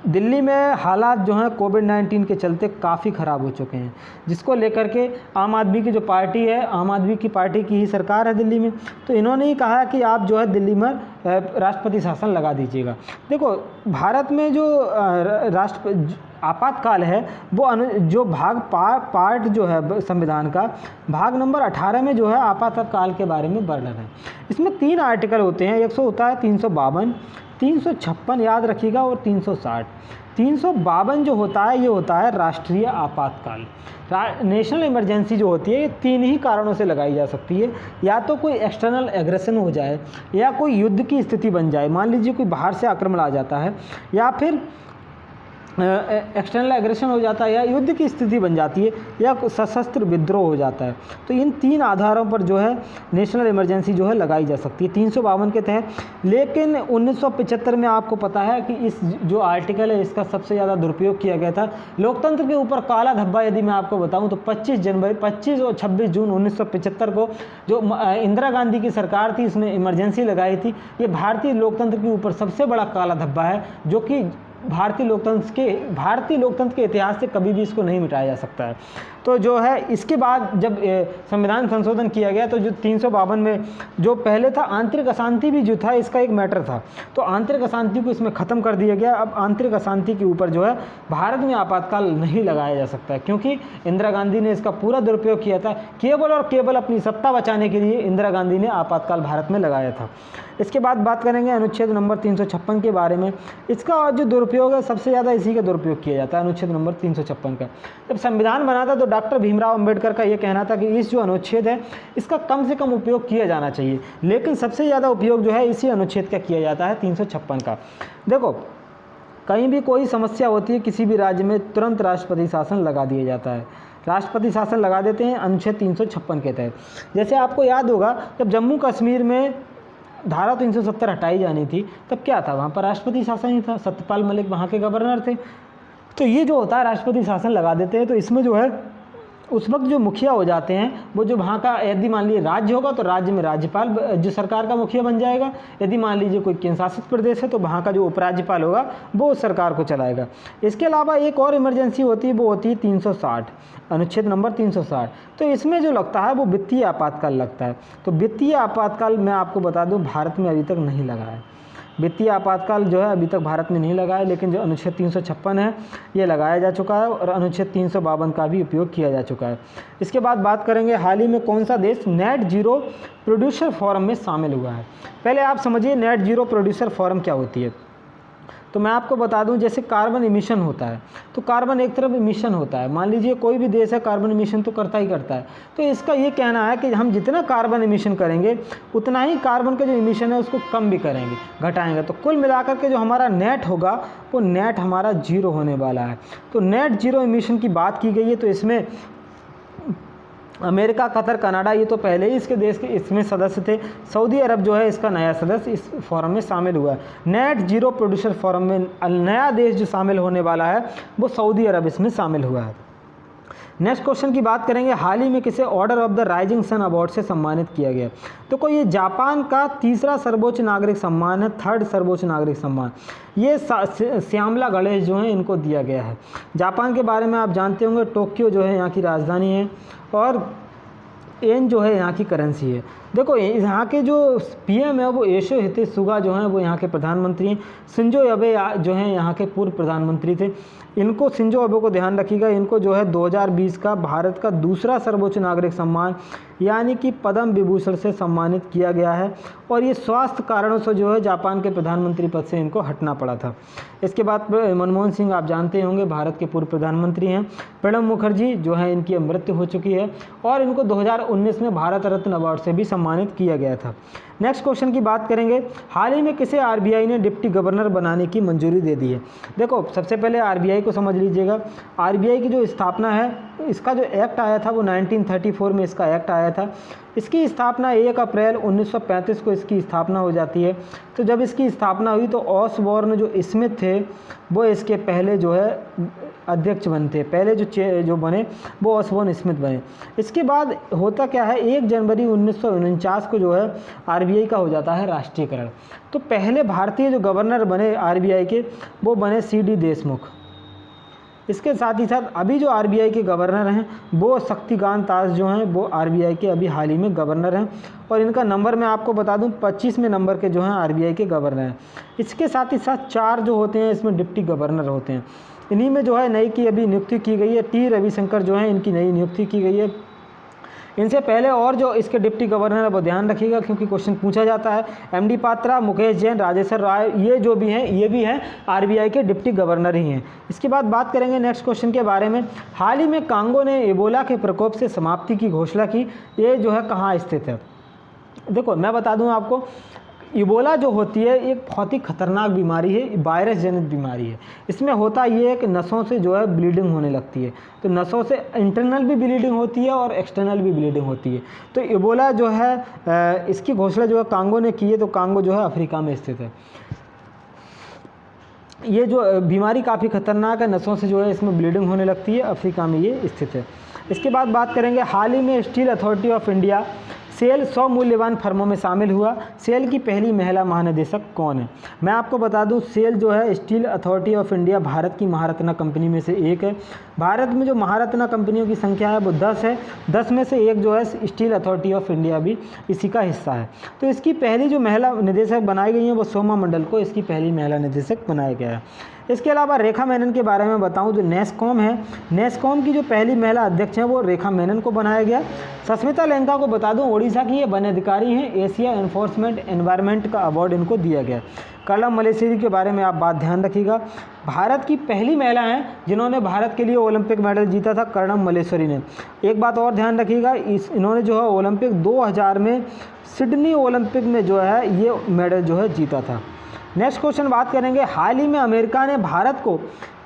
दिल्ली में हालात जो हैं कोविड-19 के चलते काफ़ी ख़राब हो चुके हैं, जिसको लेकर के आम आदमी की जो पार्टी है, आम आदमी की पार्टी की ही सरकार है दिल्ली में। तो इन्होंने ही कहा कि आप जो है दिल्ली में राष्ट्रपति शासन लगा दीजिएगा। देखो, भारत में जो आपातकाल है वो जो भाग पार्ट जो है संविधान का, भाग नंबर 18 में जो है आपातकाल के बारे में वर्णन है। इसमें 3 आर्टिकल होते हैं, 100 होता है 352, 356 याद रखिएगा, और 360। 352 जो होता है ये होता है राष्ट्रीय आपातकाल। नेशनल इमरजेंसी जो होती है ये 3 ही कारणों से लगाई जा सकती है। या तो कोई एक्सटर्नल एग्रेशन हो जाए, या कोई युद्ध की स्थिति बन जाए, मान लीजिए कोई बाहर से आक्रमण आ जाता है, या फिर एक्सटर्नल एग्रेशन हो जाता है, या युद्ध की स्थिति बन जाती है, या सशस्त्र विद्रोह हो जाता है। तो इन 3 आधारों पर जो है नेशनल इमरजेंसी जो है लगाई जा सकती है 352 के तहत। लेकिन 1975 में आपको पता है कि इस जो आर्टिकल है इसका सबसे ज़्यादा दुरुपयोग किया गया था। लोकतंत्र के ऊपर काला धब्बा यदि मैं आपको बताऊं तो 25 और 26 जून 1975 को जो इंदिरा गांधी की सरकार थी इसने इमरजेंसी लगाई थी। ये भारतीय लोकतंत्र के ऊपर सबसे बड़ा काला धब्बा है, जो कि भारतीय लोकतंत्र के इतिहास से कभी भी इसको नहीं मिटाया जा सकता है। तो जो है इसके बाद जब संविधान संशोधन किया गया तो जो 352 में जो पहले था आंतरिक अशांति भी जो था इसका एक मैटर था, तो आंतरिक अशांति को इसमें ख़त्म कर दिया गया। अब आंतरिक अशांति के ऊपर जो है भारत में आपातकाल नहीं लगाया जा सकता है, क्योंकि इंदिरा गांधी ने इसका पूरा दुरुपयोग किया था। केवल और केवल अपनी सत्ता बचाने के लिए इंदिरा गांधी ने आपातकाल भारत में लगाया था। इसके बाद बात करेंगे अनुच्छेद नंबर 356 के बारे में। इसका जो दुरुपयोग है सबसे ज़्यादा इसी का दुरुपयोग किया जाता है, अनुच्छेद नंबर 356 का। जब संविधान बना था तो डॉक्टर भीमराव अंबेडकर का ये कहना था कि इस जो अनुच्छेद है इसका कम से कम उपयोग किया जाना चाहिए, लेकिन सबसे ज़्यादा उपयोग जो है इसी अनुच्छेद का किया जाता है 356 का। देखो, कहीं भी कोई समस्या होती है किसी भी राज्य में तुरंत राष्ट्रपति शासन लगा दिया जाता है, राष्ट्रपति शासन लगा देते हैं अनुच्छेद 356 के तहत। जैसे आपको याद होगा जब जम्मू कश्मीर में धारा 370 हटाई जानी थी तब क्या था, वहाँ पर राष्ट्रपति शासन ही था, सत्यपाल मलिक वहाँ के गवर्नर थे। तो ये जो होता है राष्ट्रपति शासन लगा देते हैं, तो इसमें जो है उस वक्त जो मुखिया हो जाते हैं वो जो वहाँ का, यदि मान लीजिए राज्य होगा तो राज्य में राज्यपाल जो सरकार का मुखिया बन जाएगा, यदि मान लीजिए कोई केंद्र शासित प्रदेश है तो वहाँ का जो उपराज्यपाल होगा वो सरकार को चलाएगा। इसके अलावा एक और इमरजेंसी होती है, वो होती है 360, अनुच्छेद नंबर 360। तो इसमें जो लगता है वो वित्तीय आपातकाल लगता है। तो वित्तीय आपातकाल मैं आपको बता दूँ भारत में अभी तक नहीं लगा है, वित्तीय आपातकाल जो है अभी तक भारत में नहीं लगा है, लेकिन जो अनुच्छेद 356 है ये लगाया जा चुका है और अनुच्छेद 352 का भी उपयोग किया जा चुका है। इसके बाद बात करेंगे हाल ही में कौन सा देश नेट जीरो प्रोड्यूसर फोरम में शामिल हुआ है। पहले आप समझिए नेट जीरो प्रोड्यूसर फोरम क्या होती है। तो मैं आपको बता दूं, जैसे कार्बन इमिशन होता है तो कार्बन एक तरफ इमिशन होता है, मान लीजिए कोई भी देश है कार्बन इमिशन तो करता ही करता है। तो इसका ये कहना है कि हम जितना कार्बन इमिशन करेंगे उतना ही कार्बन का जो इमिशन है उसको कम भी करेंगे, घटाएंगे। तो कुल मिलाकर के जो हमारा नेट होगा वो नेट हमारा जीरो होने वाला है। तो नेट जीरो इमिशन की बात की गई है, तो इसमें अमेरिका, कतर, कनाडा ये तो पहले ही इसके देश के इसमें सदस्य थे। सऊदी अरब जो है इसका नया सदस्य इस फोरम में शामिल हुआ है। नेट जीरो प्रोड्यूसर फोरम में नया देश जो शामिल होने वाला है वो सऊदी अरब इसमें शामिल हुआ है। नेक्स्ट क्वेश्चन की बात करेंगे, हाल ही में किसे order of the rising sun award से सम्मानित किया गया? तो ये जापान का तीसरा सर्वोच्च नागरिक सम्मान है, थर्ड सर्वोच्च नागरिक सम्मान। ये श्यामला गणेश जो है इनको दिया गया है। जापान के बारे में आप जानते होंगे, टोक्यो जो है यहाँ की राजधानी है और येन जो है यहाँ की करेंसी है। देखो यहाँ के जो पीएम है वो योशिहिदे सुगा जो हैं वो यहाँ के प्रधानमंत्री हैं। शिंजो अबे जो हैं यहाँ के पूर्व प्रधानमंत्री थे। इनको शिंजो अबे को ध्यान रखिएगा, इनको जो है 2020 का भारत का दूसरा सर्वोच्च नागरिक सम्मान यानी कि पद्म विभूषण से सम्मानित किया गया है और ये स्वास्थ्य कारणों से जो है जापान के प्रधानमंत्री पद से इनको हटना पड़ा था। इसके बाद मनमोहन सिंह आप जानते होंगे भारत के पूर्व प्रधानमंत्री हैं। प्रणब मुखर्जी जो है इनकी मृत्यु हो चुकी है और इनको 2019 में भारत रत्न अवार्ड से भी सम्मानित किया गया था। नेक्स्ट क्वेश्चन की बात करेंगे, हाल ही में किसे आरबीआई ने डिप्टी गवर्नर बनाने की मंजूरी दे दी है? देखो सबसे पहले आरबीआई को समझ लीजिएगा। आरबीआई की जो स्थापना है, इसका जो एक्ट आया था वो 1934 में इसका एक्ट आया था। इसकी स्थापना 1 अप्रैल 1935 को इसकी स्थापना हो जाती है। तो जब इसकी स्थापना हुई तो ऑसबॉर्न जो स्मिथ थे वो इसके पहले जो है अध्यक्ष बनते, पहले जो बने वो ऑसबॉर्न स्मिथ बने। इसके बाद होता क्या है, 1 जनवरी 1949 को जो है आरबीआई का हो जाता है राष्ट्रीयकरण। तो पहले भारतीय जो गवर्नर बने आरबीआई के वो बने सीडी देशमुख। इसके साथ ही साथ अभी जो आरबीआई के गवर्नर हैं वो शक्तिकांत दास जो हैं वो आरबीआई के अभी हाल ही में गवर्नर हैं और इनका नंबर मैं आपको बता दूं 25वें नंबर के जो हैं आरबीआई के गवर्नर हैं। इसके साथ ही साथ 4 जो होते हैं इसमें डिप्टी गवर्नर होते हैं। इन्हीं में जो है नई की अभी नियुक्ति की गई है, टी रविशंकर जो है इनकी नई नियुक्ति की गई है। इनसे पहले और जो इसके डिप्टी गवर्नर है वो ध्यान रखिएगा क्योंकि क्वेश्चन पूछा जाता है। एमडी पात्रा, मुकेश जैन, राजेश्वर राय ये जो भी हैं ये भी हैं आरबीआई के डिप्टी गवर्नर ही हैं। इसके बाद बात करेंगे नेक्स्ट क्वेश्चन के बारे में, हाल ही में कांगो ने इबोला के प्रकोप से समाप्ति की घोषणा की। ये जो है कहाँ स्थित है? देखो मैं बता दूँ आपको, इबोला जो होती है एक बहुत ही खतरनाक बीमारी है, वायरस जनित बीमारी है। इसमें होता ये है कि नसों से जो है ब्लीडिंग होने लगती है। तो नसों से इंटरनल भी ब्लीडिंग होती है और एक्सटर्नल भी ब्लीडिंग होती है। तो इबोला जो है इसकी घोषणा जो है कांगो ने की है। तो कांगो जो है अफ्रीका में स्थित है। ये जो बीमारी काफ़ी खतरनाक है, नसों से जो है इसमें ब्लीडिंग होने लगती है, अफ्रीका में ये स्थित है। इसके बाद बात करेंगे, हाल ही में steel authority of India SAIL 100 मूल्यवान फर्मों में शामिल हुआ। सेल की पहली महिला महानिदेशक कौन है? मैं आपको बता दूं, सेल जो है steel authority of India Bharat की महारत्ना कंपनी में से एक है। भारत में जो महारत्ना कंपनियों की संख्या है वो 10 है। 10 में से एक जो है स्टील अथॉरिटी ऑफ इंडिया भी इसी का हिस्सा है। तो इसकी पहली जो महिला निदेशक बनाई गई हैं वो सोमा मंडल को इसकी पहली महिला निदेशक बनाया गया है। इसके अलावा रेखा मेनन के बारे में बताऊं तो नेस्कॉम है, नेस्कॉम की जो पहली महिला अध्यक्ष हैं वो रेखा मेनन को बनाया गया। सस्मिता लेंका को बता दूं ओडिशा की ये वन अधिकारी हैं, एशिया एनफोर्समेंट एनवायरनमेंट का अवार्ड इनको दिया गया। कर्णम मल्लेश्वरी के बारे में आप बात ध्यान रखिएगा, भारत की पहली महिला हैं जिन्होंने भारत के लिए ओलंपिक मेडल जीता था, कर्णम मल्लेश्वरी ने। एक बात और ध्यान रखिएगा, इन्होंने जो है ओलंपिक 2000 में सिडनी ओलंपिक में जो है ये मेडल जो है जीता था। नेक्स्ट क्वेश्चन बात करेंगे, हाल ही में अमेरिका ने भारत को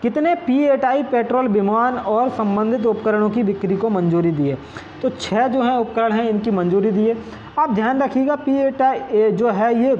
कितने P8I पेट्रोल विमान और संबंधित उपकरणों की बिक्री को मंजूरी दी है? तो 6 जो हैं उपकरण हैं इनकी मंजूरी दी है। आप ध्यान रखिएगा, P8I जो है ये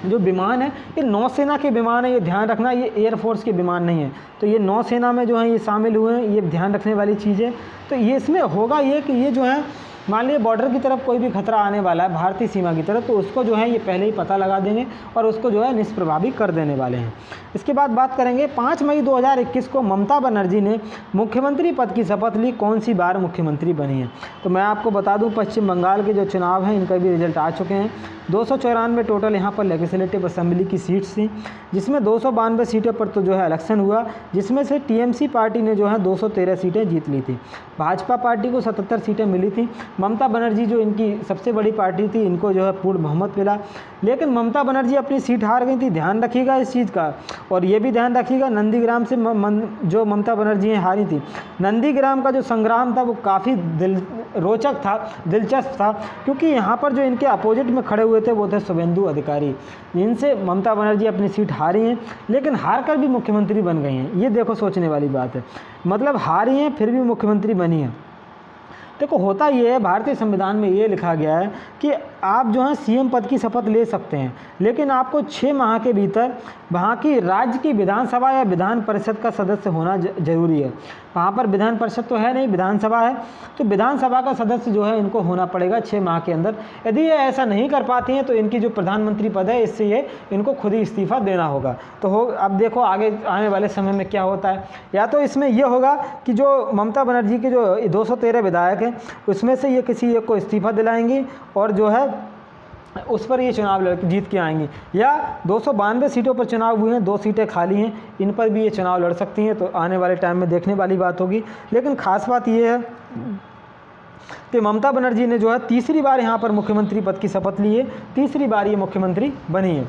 जो विमान है ये नौसेना के विमान है, ये ध्यान रखना, ये एयरफोर्स के विमान नहीं है। तो ये नौसेना में जो है ये शामिल हुए हैं, ये ध्यान रखने वाली चीज़ है। तो ये इसमें होगा ये कि ये जो है मान लीजिए बॉर्डर की तरफ कोई भी खतरा आने वाला है भारतीय सीमा की तरफ, तो उसको जो है ये पहले ही पता लगा देंगे और उसको जो है निष्प्रभावी कर देने वाले हैं। इसके बाद बात करेंगे, 5 मई 2021 को ममता बनर्जी ने मुख्यमंत्री पद की शपथ ली, कौन सी बार मुख्यमंत्री बनी है? तो मैं आपको बता दूं पश्चिम बंगाल के जो चुनाव हैं इनका भी रिजल्ट आ चुके हैं। 294 टोटल यहाँ पर लेजिस्लेटिव असेंबली की सीट्स थी, जिसमें 292 सीटों पर तो जो है इलेक्शन हुआ, जिसमें से टीएमसी पार्टी ने जो है 213 सीटें जीत ली थी। भाजपा पार्टी को 77 सीटें मिली थी। ममता बनर्जी जो इनकी सबसे बड़ी पार्टी थी, इनको जो है पूर्ण बहुमत मिला, लेकिन ममता बनर्जी अपनी सीट हार गई थी, ध्यान रखिएगा इस चीज़ का। और ये भी ध्यान रखिएगा, नंदीग्राम से जो ममता बनर्जी हारी थी, नंदीग्राम का जो संग्राम था वो काफ़ी रोचक था, दिलचस्प था, क्योंकि यहाँ पर जो इनके अपोजिट में खड़े हुए थे वो थे शुभेंदु अधिकारी, जिनसे ममता बनर्जी अपनी सीट हारी हैं, लेकिन हार कर भी मुख्यमंत्री बन गई हैं। ये देखो सोचने वाली बात है, मतलब हारी हैं फिर भी मुख्यमंत्री बनी है। देखो होता ये है, भारतीय संविधान में ये लिखा गया है कि आप जो है सीएम पद की शपथ ले सकते हैं, लेकिन आपको 6 माह के भीतर वहाँ की राज्य की विधानसभा या विधान परिषद का सदस्य होना जरूरी है। वहाँ पर विधान परिषद तो है नहीं, विधानसभा है, तो विधानसभा का सदस्य जो है इनको होना पड़ेगा 6 माह के अंदर। यदि ये ऐसा नहीं कर पाती हैं तो इनकी जो प्रधानमंत्री पद है इससे ये इनको खुद ही इस्तीफा देना होगा। तो अब देखो आगे आने वाले समय में क्या होता है। या तो इसमें यह होगा कि जो ममता बनर्जी के जो 213 विधायक हैं उसमें से ये किसी एक को इस्तीफा दिलाएंगी और जो है उस पर ये चुनाव जीत के आएंगी, या 292 सीटों पर चुनाव हुए हैं, 2 सीटें खाली हैं, इन पर भी ये चुनाव लड़ सकती हैं। तो आने वाले टाइम में देखने वाली बात होगी। लेकिन ख़ास बात ये है कि ममता बनर्जी ने जो है तीसरी बार यहाँ पर मुख्यमंत्री पद की शपथ ली है, तीसरी बार ये मुख्यमंत्री बनी है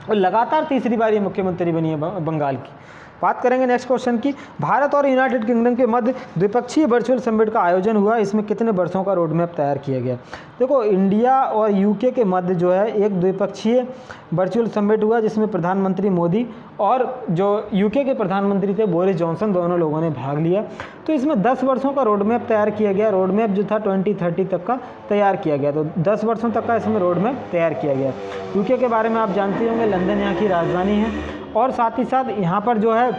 और लगातार तीसरी बार ये मुख्यमंत्री बनी है बंगाल की। बात करेंगे नेक्स्ट क्वेश्चन की। भारत और यूनाइटेड किंगडम के मध्य द्विपक्षीय वर्चुअल समिट का आयोजन हुआ, इसमें कितने वर्षों का रोड मैप तैयार किया गया। देखो इंडिया और यूके के मध्य जो है एक द्विपक्षीय वर्चुअल समिट हुआ जिसमें प्रधानमंत्री मोदी और जो यूके के प्रधानमंत्री थे बोरिस जॉनसन, दोनों लोगों ने भाग लिया। तो इसमें 10 वर्षों का रोड मैप तैयार किया गया। रोड मैप जो था 2030 तक का तैयार किया गया, तो 10 वर्षों तक का इसमें रोड मैप तैयार किया गया। यूके के बारे में आप जानते होंगे, लंदन यहाँ की राजधानी है और साथ ही साथ यहाँ पर जो है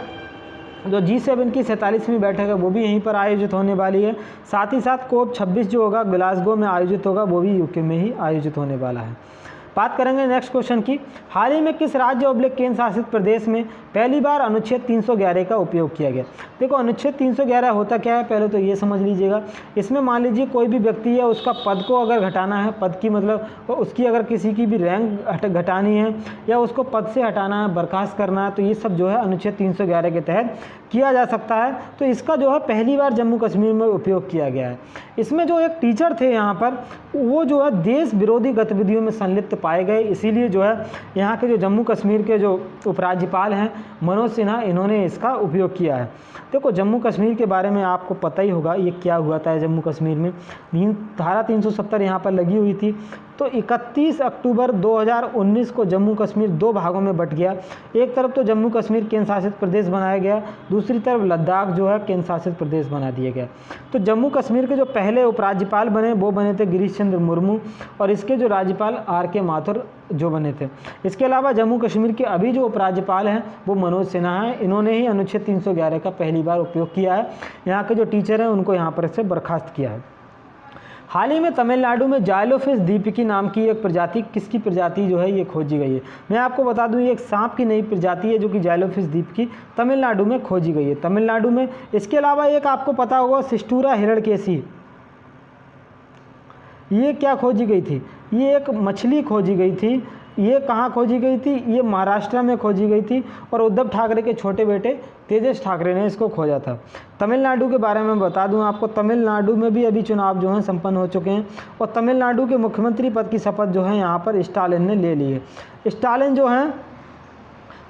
जो G7 की 47वीं बैठक है वो भी यहीं पर आयोजित होने वाली है। साथ ही साथ COP 26 जो होगा ग्लासगो में आयोजित होगा, वो भी यूके में ही आयोजित होने वाला है। बात करेंगे नेक्स्ट क्वेश्चन की। हाल ही में किस राज्य और केंद्र शासित प्रदेश में पहली बार अनुच्छेद 311 का उपयोग किया गया। देखो अनुच्छेद 311 होता क्या है, पहले तो ये समझ लीजिएगा। इसमें मान लीजिए कोई भी व्यक्ति है, उसका पद को अगर घटाना है, पद की मतलब उसकी अगर किसी की भी रैंक घटानी है या उसको पद से हटाना है, बर्खास्त करना है, तो ये सब जो है अनुच्छेद 311 के तहत किया जा सकता है। तो इसका जो है पहली बार जम्मू कश्मीर में उपयोग किया गया है। इसमें जो एक टीचर थे यहाँ पर, वो जो है देश विरोधी गतिविधियों में संलिप्त पाए गए, इसीलिए जो है यहाँ के जो जम्मू कश्मीर के जो उपराज्यपाल हैं मनोज सिन्हा, इन्होंने इसका उपयोग किया है। देखो जम्मू कश्मीर के बारे में आपको पता ही होगा ये क्या हुआ था जम्मू कश्मीर में। धारा 370 यहाँ पर लगी हुई थी। तो 31 अक्टूबर 2019 को जम्मू कश्मीर 2 भागों में बट गया। एक तरफ तो जम्मू कश्मीर केंद्र शासित प्रदेश बनाया गया, दूसरी तरफ लद्दाख जो है केंद्र शासित प्रदेश बना दिया गया। तो जम्मू कश्मीर के जो पहले उपराज्यपाल बने वो बने थे गिरीश चंद्र मुर्मू और इसके जो राज्यपाल R.K. माथुर जो बने थे। इसके अलावा जम्मू कश्मीर के अभी जो उपराज्यपाल हैं वो मनोज सिन्हा हैं। इन्होंने ही अनुच्छेद 311 का पहली बार उपयोग किया है। यहाँ के जो टीचर हैं उनको यहाँ पर से बर्खास्त किया है। हाल ही में तमिलनाडु में जाइलोफिस दीपिकी नाम की एक प्रजाति, किसकी प्रजाति जो है ये खोजी गई है। मैं आपको बता दूं ये एक सांप की नई प्रजाति है जो कि जाइलोफिस दीपिकी तमिलनाडु में खोजी गई है, तमिलनाडु में। इसके अलावा एक आपको पता होगा सिस्टूरा हिरण्यकेशी, ये क्या खोजी गई थी, ये एक मछली खोजी गई थी। ये कहाँ खोजी गई थी, ये महाराष्ट्र में खोजी गई थी और उद्धव ठाकरे के छोटे बेटे तेजस ठाकरे ने इसको खोजा था। तमिलनाडु के बारे में बता दूं आपको, तमिलनाडु में भी अभी चुनाव जो हैं संपन्न हो चुके हैं और तमिलनाडु के मुख्यमंत्री पद की शपथ जो है यहाँ पर स्टालिन ने ले ली है। स्टालिन जो हैं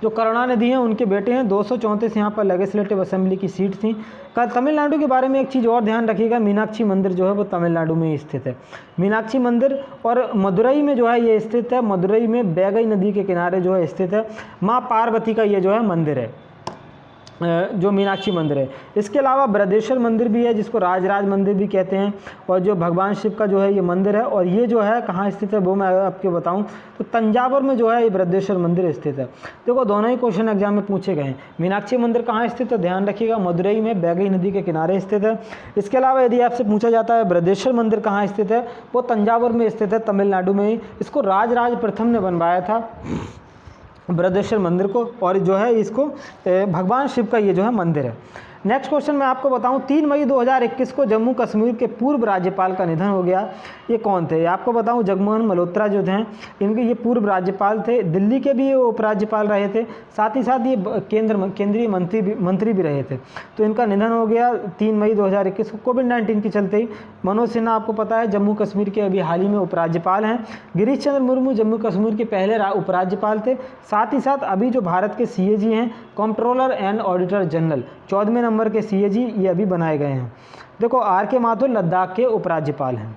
जो करुणानिधि हैं उनके बेटे हैं। 234 यहाँ पर लेजिस्लेटिव असेंबली की सीट थी। कल तमिलनाडु के बारे में एक चीज़ और ध्यान रखिएगा, मीनाक्षी मंदिर जो है वो तमिलनाडु में ही स्थित है। मीनाक्षी मंदिर और मदुरई में जो है ये स्थित है। मदुरई में बैगई नदी के किनारे जो है स्थित है। माँ पार्वती का ये जो है मंदिर है, जो मीनाक्षी मंदिर है। इसके अलावा बृहदेश्वर मंदिर भी है जिसको राजराज मंदिर भी कहते हैं और जो भगवान शिव का जो है ये मंदिर है। और ये जो है कहाँ स्थित है वो मैं आपको बताऊं तो तंजावुर में जो है ये बृहदेश्वर मंदिर स्थित है। देखो दोनों ही क्वेश्चन एग्जाम में पूछे गए हैं। मीनाक्षी मंदिर कहाँ स्थित है ध्यान रखिएगा, मदुरई में बैगई नदी के किनारे स्थित है। इसके अलावा यदि आपसे पूछा जाता है बृहदेश्वर मंदिर कहाँ स्थित है, वो तंजावुर में स्थित है, तमिलनाडु में ही। इसको राजराज प्रथम ने बनवाया था बृहदेश्वर मंदिर को, और जो है इसको भगवान शिव का ये जो है मंदिर है। नेक्स्ट क्वेश्चन मैं आपको बताऊं, 3 मई 2021 को जम्मू कश्मीर के पूर्व राज्यपाल का निधन हो गया। ये कौन थे आपको बताऊं, जगमोहन मल्होत्रा जो थे, इनके ये पूर्व राज्यपाल थे। दिल्ली के भी ये उपराज्यपाल रहे थे, साथ ही साथ ये केंद्रीय मंत्री भी रहे थे। तो इनका निधन हो गया 3 मई 2021 को कोविड-19 के चलते ही। मनोज सिन्हा आपको पता है जम्मू कश्मीर के अभी हाल ही में उपराज्यपाल हैं। गिरीश चंद्र मुर्मू जम्मू कश्मीर के पहले उपराज्यपाल थे। साथ ही साथ अभी जो भारत के CAG हैं, कंट्रोलर एंड ऑडिटर जनरल, 14वें नंबर के CAG ये अभी बनाए गए हैं। देखो R.K. माथुर लद्दाख के उपराज्यपाल हैं।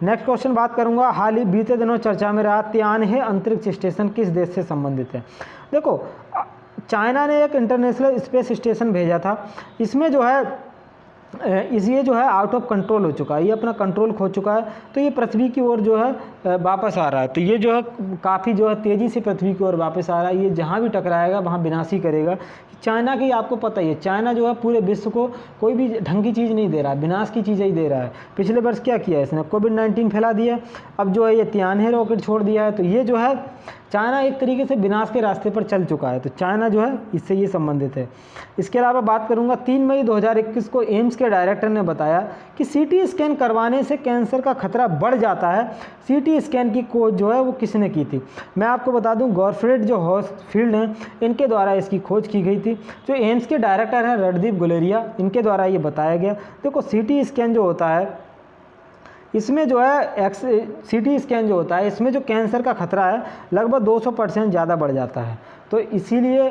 नेक्स्ट क्वेश्चन बात करूंगा, हाल ही बीते दिनों चर्चा में रहा तियानहे अंतरिक्ष स्टेशन किस देश से संबंधित है। देखो चाइना ने एक इंटरनेशनल स्पेस स्टेशन भेजा था। इसमें जो है इसलिए जो है आउट ऑफ कंट्रोल हो चुका है, ये अपना कंट्रोल खो चुका है, तो ये पृथ्वी की ओर जो है वापस आ रहा है। तो ये जो है काफ़ी जो है तेज़ी से पृथ्वी की ओर वापस आ रहा है। ये जहाँ भी टकराएगा वहाँ विनाश ही करेगा। चाइना की आपको पता ही है, चाइना जो है पूरे विश्व को कोई भी ढंग की चीज़ नहीं दे रहा है, विनाश की चीज़ें ही दे रहा है। पिछले वर्ष क्या किया है इसने, कोविड-19 फैला दिया, अब जो है ये तियान्हे रॉकेट छोड़ दिया है। तो ये जो है चाइना एक तरीके से विनाश के रास्ते पर चल चुका है। तो चाइना जो है इससे ये संबंधित है। इसके अलावा बात करूंगा 3 मई 2021 को एम्स के डायरेक्टर ने बताया कि सीटी स्कैन करवाने से कैंसर का खतरा बढ़ जाता है। सीटी स्कैन की खोज जो है वो किसने की थी, मैं आपको बता दूं गॉरफ्रेड जो हॉसफील्ड हैं इनके द्वारा इसकी खोज की गई थी। जो एम्स के डायरेक्टर हैं रणदीप गुलेरिया, इनके द्वारा ये बताया गया। देखो सीटी स्कैन जो होता है इसमें जो है सीटी स्कैन जो होता है इसमें जो कैंसर का खतरा है लगभग 200% ज़्यादा बढ़ जाता है। तो इसीलिए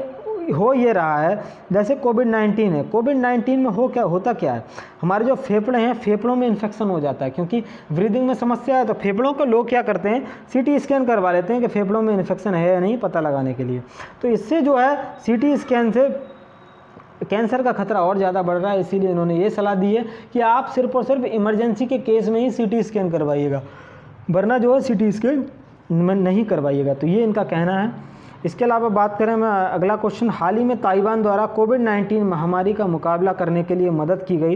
हो ये रहा है, जैसे कोविड-19 है, कोविड-19 में होता क्या है, हमारे जो फेफड़े हैं फेफड़ों में इन्फेक्शन हो जाता है, क्योंकि ब्रीदिंग में समस्या है। तो फेफड़ों को लोग क्या करते हैं, सीटी स्कैन करवा लेते हैं कि फेफड़ों में इन्फेक्शन है या नहीं पता लगाने के लिए। तो इससे जो है सीटी स्कैन से कैंसर का खतरा और ज़्यादा बढ़ रहा है। इसीलिए इन्होंने ये सलाह दी है कि आप सिर्फ और सिर्फ इमरजेंसी के केस में ही सीटी स्कैन करवाइएगा, वरना जो है सीटी स्कैन नहीं करवाइएगा। तो ये इनका कहना है। इसके अलावा बात करें मैं अगला क्वेश्चन, हाल ही में ताइवान द्वारा कोविड-19 महामारी का मुकाबला करने के लिए मदद की गई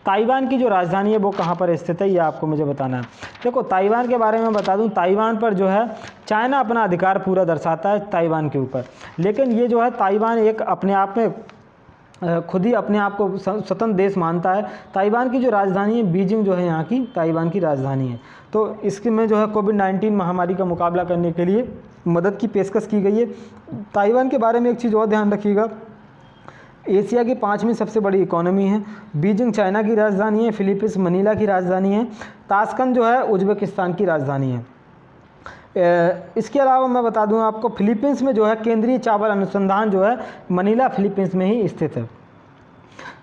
ताइवान की जो राजधानी है वो कहाँ पर स्थित है, ये आपको मुझे बताना है। देखो ताइवान के बारे में बता दूं, ताइवान पर जो है चाइना अपना अधिकार पूरा दर्शाता है ताइवान के ऊपर, लेकिन ये जो है ताइवान एक अपने आप में खुद ही अपने आप को स्वतंत्र देश मानता है। ताइवान की जो राजधानी है बीजिंग जो है यहाँ की ताइवान की राजधानी है। तो इसके में जो है कोविड-19 महामारी का मुकाबला करने के लिए मदद की पेशकश की गई है। ताइवान के बारे में एक चीज़ और ध्यान रखिएगा, एशिया की 5वीं सबसे बड़ी इकोनॉमी है। बीजिंग चाइना की राजधानी है, फिलीपींस मनीला की राजधानी है, ताशकंद जो है उज्बेकिस्तान की राजधानी है। इसके अलावा मैं बता दूं आपको, फिलीपींस में जो है केंद्रीय चावल अनुसंधान जो है मनीला फिलीपींस में ही स्थित है।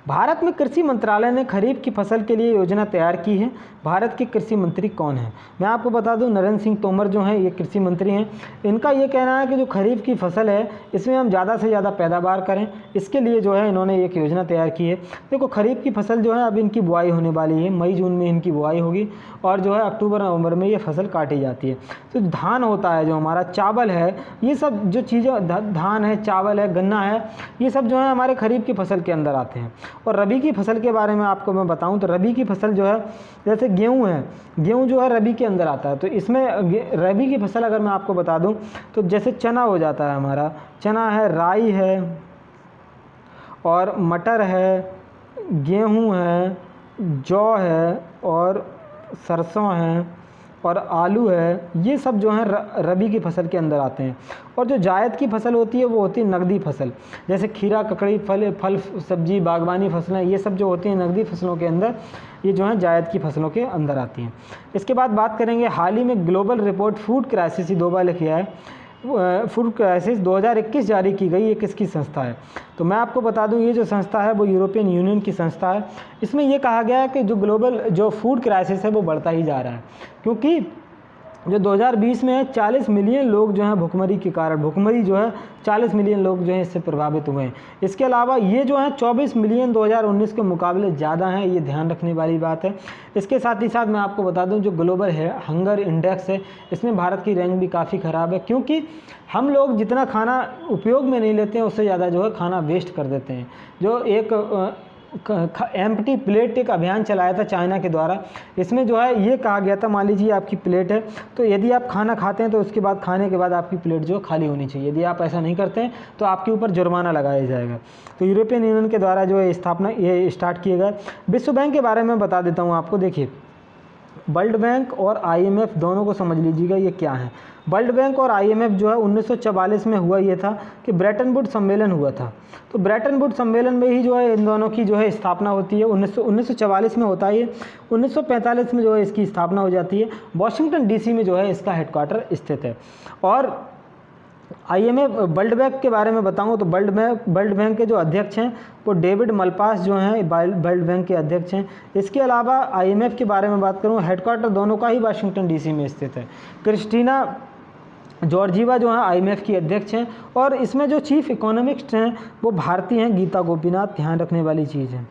भारत में कृषि मंत्रालय ने खरीफ की फसल के लिए योजना तैयार की है। भारत के कृषि मंत्री कौन हैं, मैं आपको बता दूं नरेंद्र सिंह तोमर जो हैं ये कृषि मंत्री हैं। इनका ये कहना है कि जो खरीफ की फसल है इसमें हम ज़्यादा से ज़्यादा पैदावार करें, इसके लिए जो है इन्होंने एक योजना तैयार की है। देखो खरीफ की फसल जो है अब इनकी बुआई होने वाली है, मई जून में इनकी बुआई होगी और जो है अक्टूबर नवंबर में ये फसल काटी जाती है। तो धान होता है जो हमारा, चावल है, ये सब जो चीज़ें धान है, चावल है, गन्ना है, ये सब जो है हमारे खरीफ की फसल के अंदर आते हैं। और रबी की फसल के बारे में आपको मैं बताऊं तो रबी की फसल जो है जैसे गेहूं है, गेहूं जो है रबी के अंदर आता है। तो इसमें रबी की फसल अगर मैं आपको बता दूं तो जैसे चना हो जाता है हमारा, चना है, राई है और मटर है, गेहूं है, जौ है और सरसों है और आलू है, ये सब जो हैं रबी की फसल के अंदर आते हैं। और जो जायद की फसल होती है वो होती है नकदी फसल, जैसे खीरा, ककड़ी, फल सब्जी, बागवानी फसलें, ये सब जो होती हैं नकदी फसलों के अंदर, ये जो हैं जायद की फसलों के अंदर आती हैं। इसके बाद बात करेंगे हाल ही में ग्लोबल रिपोर्ट फूड क्राइसिस, 2 बार लिखा है, फूड क्राइसिस 2021 जारी की गई, ये किसकी संस्था है, तो मैं आपको बता दूं ये जो संस्था है वो यूरोपियन यूनियन की संस्था है। इसमें ये कहा गया है कि जो ग्लोबल जो फूड क्राइसिस है वो बढ़ता ही जा रहा है, क्योंकि जो 2020 में 40 मिलियन लोग जो हैं भुखमरी के कारण, भुखमरी जो है 40 मिलियन लोग जो हैं इससे प्रभावित हुए हैं। इसके अलावा ये जो है 24 मिलियन 2019 के मुकाबले ज़्यादा हैं, ये ध्यान रखने वाली बात है। इसके साथ ही साथ मैं आपको बता दूं जो ग्लोबल है हंगर इंडेक्स है, इसमें भारत की रैंक भी काफ़ी ख़राब है, क्योंकि हम लोग जितना खाना उपयोग में नहीं लेते हैं उससे ज़्यादा जो है खाना वेस्ट कर देते हैं। जो एक एम्प्टी प्लेट एक अभियान चलाया था चाइना के द्वारा, इसमें जो है ये कहा गया था मान लीजिए आपकी प्लेट है तो यदि आप खाना खाते हैं तो उसके बाद खाने के बाद आपकी प्लेट जो खाली होनी चाहिए, यदि आप ऐसा नहीं करते हैं तो आपके ऊपर जुर्माना लगाया जाएगा। तो यूरोपियन यूनियन के द्वारा जो है स्थापना ये स्टार्ट किया गया। विश्व बैंक के बारे में बता देता हूँ आपको, देखिए वर्ल्ड बैंक और IMF दोनों को समझ लीजिएगा ये क्या है। वर्ल्ड बैंक और IMF जो है 1944 में हुआ ये था कि ब्रेटन वुड सम्मेलन हुआ था। तो ब्रेटन वुड सम्मेलन में ही जो है इन दोनों की जो है स्थापना होती है। 1944 में होता है ये, 1945 में जो है इसकी स्थापना हो जाती है। वॉशिंगटन DC में जो है इसका हेडक्वार्टर स्थित है। और IMF वर्ल्ड बैंक के बारे में बताऊं तो वर्ल्ड बैंक के जो अध्यक्ष हैं वो डेविड मलपास जो हैं वर्ल्ड बैंक के अध्यक्ष हैं। इसके अलावा IMF के बारे में बात करूं, हेडक्वार्टर दोनों का ही वाशिंगटन DC में स्थित है। क्रिस्टीना जॉर्जीवा जो हैं IMF की अध्यक्ष हैं और इसमें जो चीफ इकोनॉमिस्ट हैं वो भारतीय हैं, गीता गोपीनाथ, ध्यान रखने वाली चीज़ है।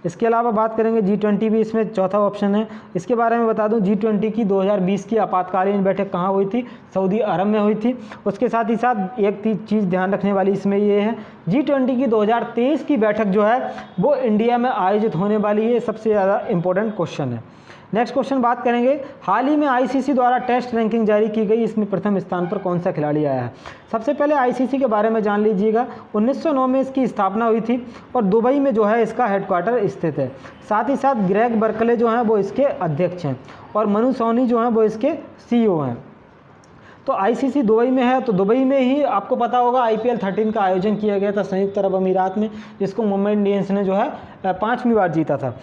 इसके अलावा बात करेंगे G20 भी इसमें चौथा ऑप्शन है। इसके बारे में बता दूं, G20 की 2020 की आपातकालीन बैठक कहाँ हुई थी? सऊदी अरब में हुई थी। उसके साथ ही साथ एक चीज़ ध्यान रखने वाली इसमें ये है, G20 की 2023 की बैठक जो है वो इंडिया में आयोजित होने वाली है। सबसे ज़्यादा इंपॉर्टेंट क्वेश्चन है। नेक्स्ट क्वेश्चन बात करेंगे, हाल ही में आईसीसी द्वारा टेस्ट रैंकिंग जारी की गई, इसमें प्रथम स्थान पर कौन सा खिलाड़ी आया है? सबसे पहले आईसीसी के बारे में जान लीजिएगा। 1909 में इसकी स्थापना हुई थी और दुबई में जो है इसका हेडक्वार्टर स्थित है। साथ ही साथ ग्रेग बर्कले जो हैं वो इसके अध्यक्ष हैं और मनु सोनी जो हैं वो इसके सीईओ हैं। तो आईसीसी दुबई में है, तो दुबई में ही आपको पता होगा IPL 13 का आयोजन किया गया था संयुक्त अरब अमीरात में, जिसको मुंबई इंडियंस ने जो है 5वीं बार जीता था।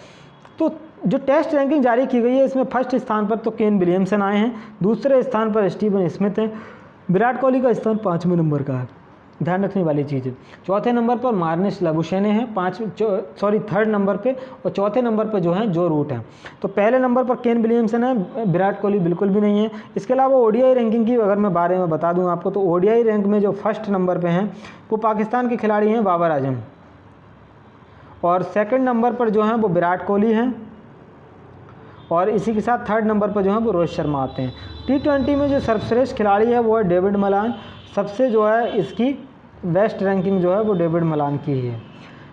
तो जो टेस्ट रैंकिंग जारी की गई है इसमें फर्स्ट स्थान पर तो केन विलियमसन आए हैं, दूसरे स्थान पर स्टीवन स्मिथ हैं, विराट कोहली का स्थान 5वें नंबर का है, ध्यान रखने वाली चीज़ है। चौथे नंबर पर मार्निस लबुशेने हैं, थर्ड नंबर पे, और चौथे नंबर पर जो है जो रूट हैं। तो पहले नंबर पर केन विलियमसन है, विराट कोहली बिल्कुल भी नहीं है। इसके अलावा ओडीआई रैंकिंग की अगर मैं बारे में बता दूं आपको, तो ओडीआई रैंक में जो फर्स्ट नंबर पे हैं वो पाकिस्तान के खिलाड़ी हैं बाबर आजम, और सेकंड नंबर पर जो हैं वो विराट कोहली हैं, और इसी के साथ थर्ड नंबर पर जो है वो रोहित शर्मा आते हैं। T20 में जो सर्वश्रेष्ठ खिलाड़ी है वो है डेविड मलान, सबसे जो है इसकी बेस्ट रैंकिंग जो है वो डेविड मलान की ही है।